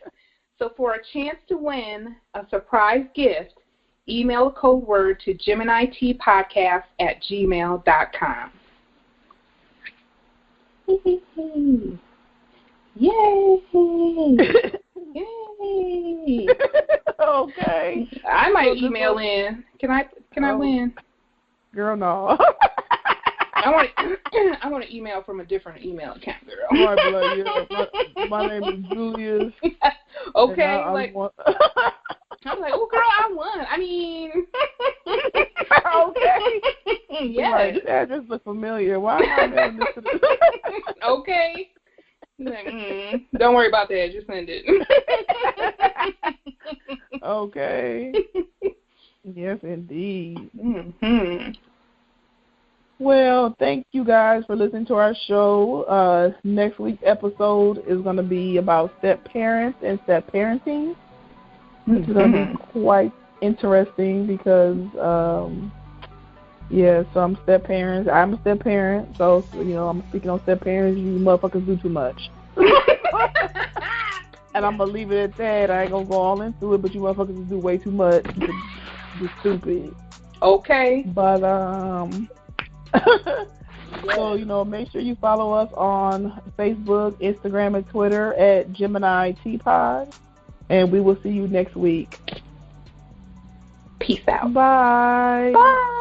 So for a chance to win a surprise gift, email a code word to GeminiTpodcast@gmail.com. Yay! Yay!
Okay.
I might email in. Can I win?
Girl, no.
I want to email from a different email account, girl.
I might be like, yeah, my name is Julius.
Okay,
I'm like,
oh girl, I won. I mean,
okay.
Yeah.
Like, this address looks familiar. Why am I mailing this to this?
Okay. Like, don't worry about that. Just send it.
Okay. Yes, indeed.
Mm-hmm.
Well, thank you guys for listening to our show. Next week's episode is going to be about step parents and step parenting, which is going to be quite interesting because, some step parents. I'm a step parent, so I'm speaking on step parents. You motherfuckers do too much. And I'm going to leave it at that. I ain't going to go all into it, but you motherfuckers do way too much. You're stupid.
Okay.
But, so, make sure you follow us on Facebook, Instagram, and Twitter at Gemini T-Pod. And we will see you next week.
Peace out.
Bye.
Bye.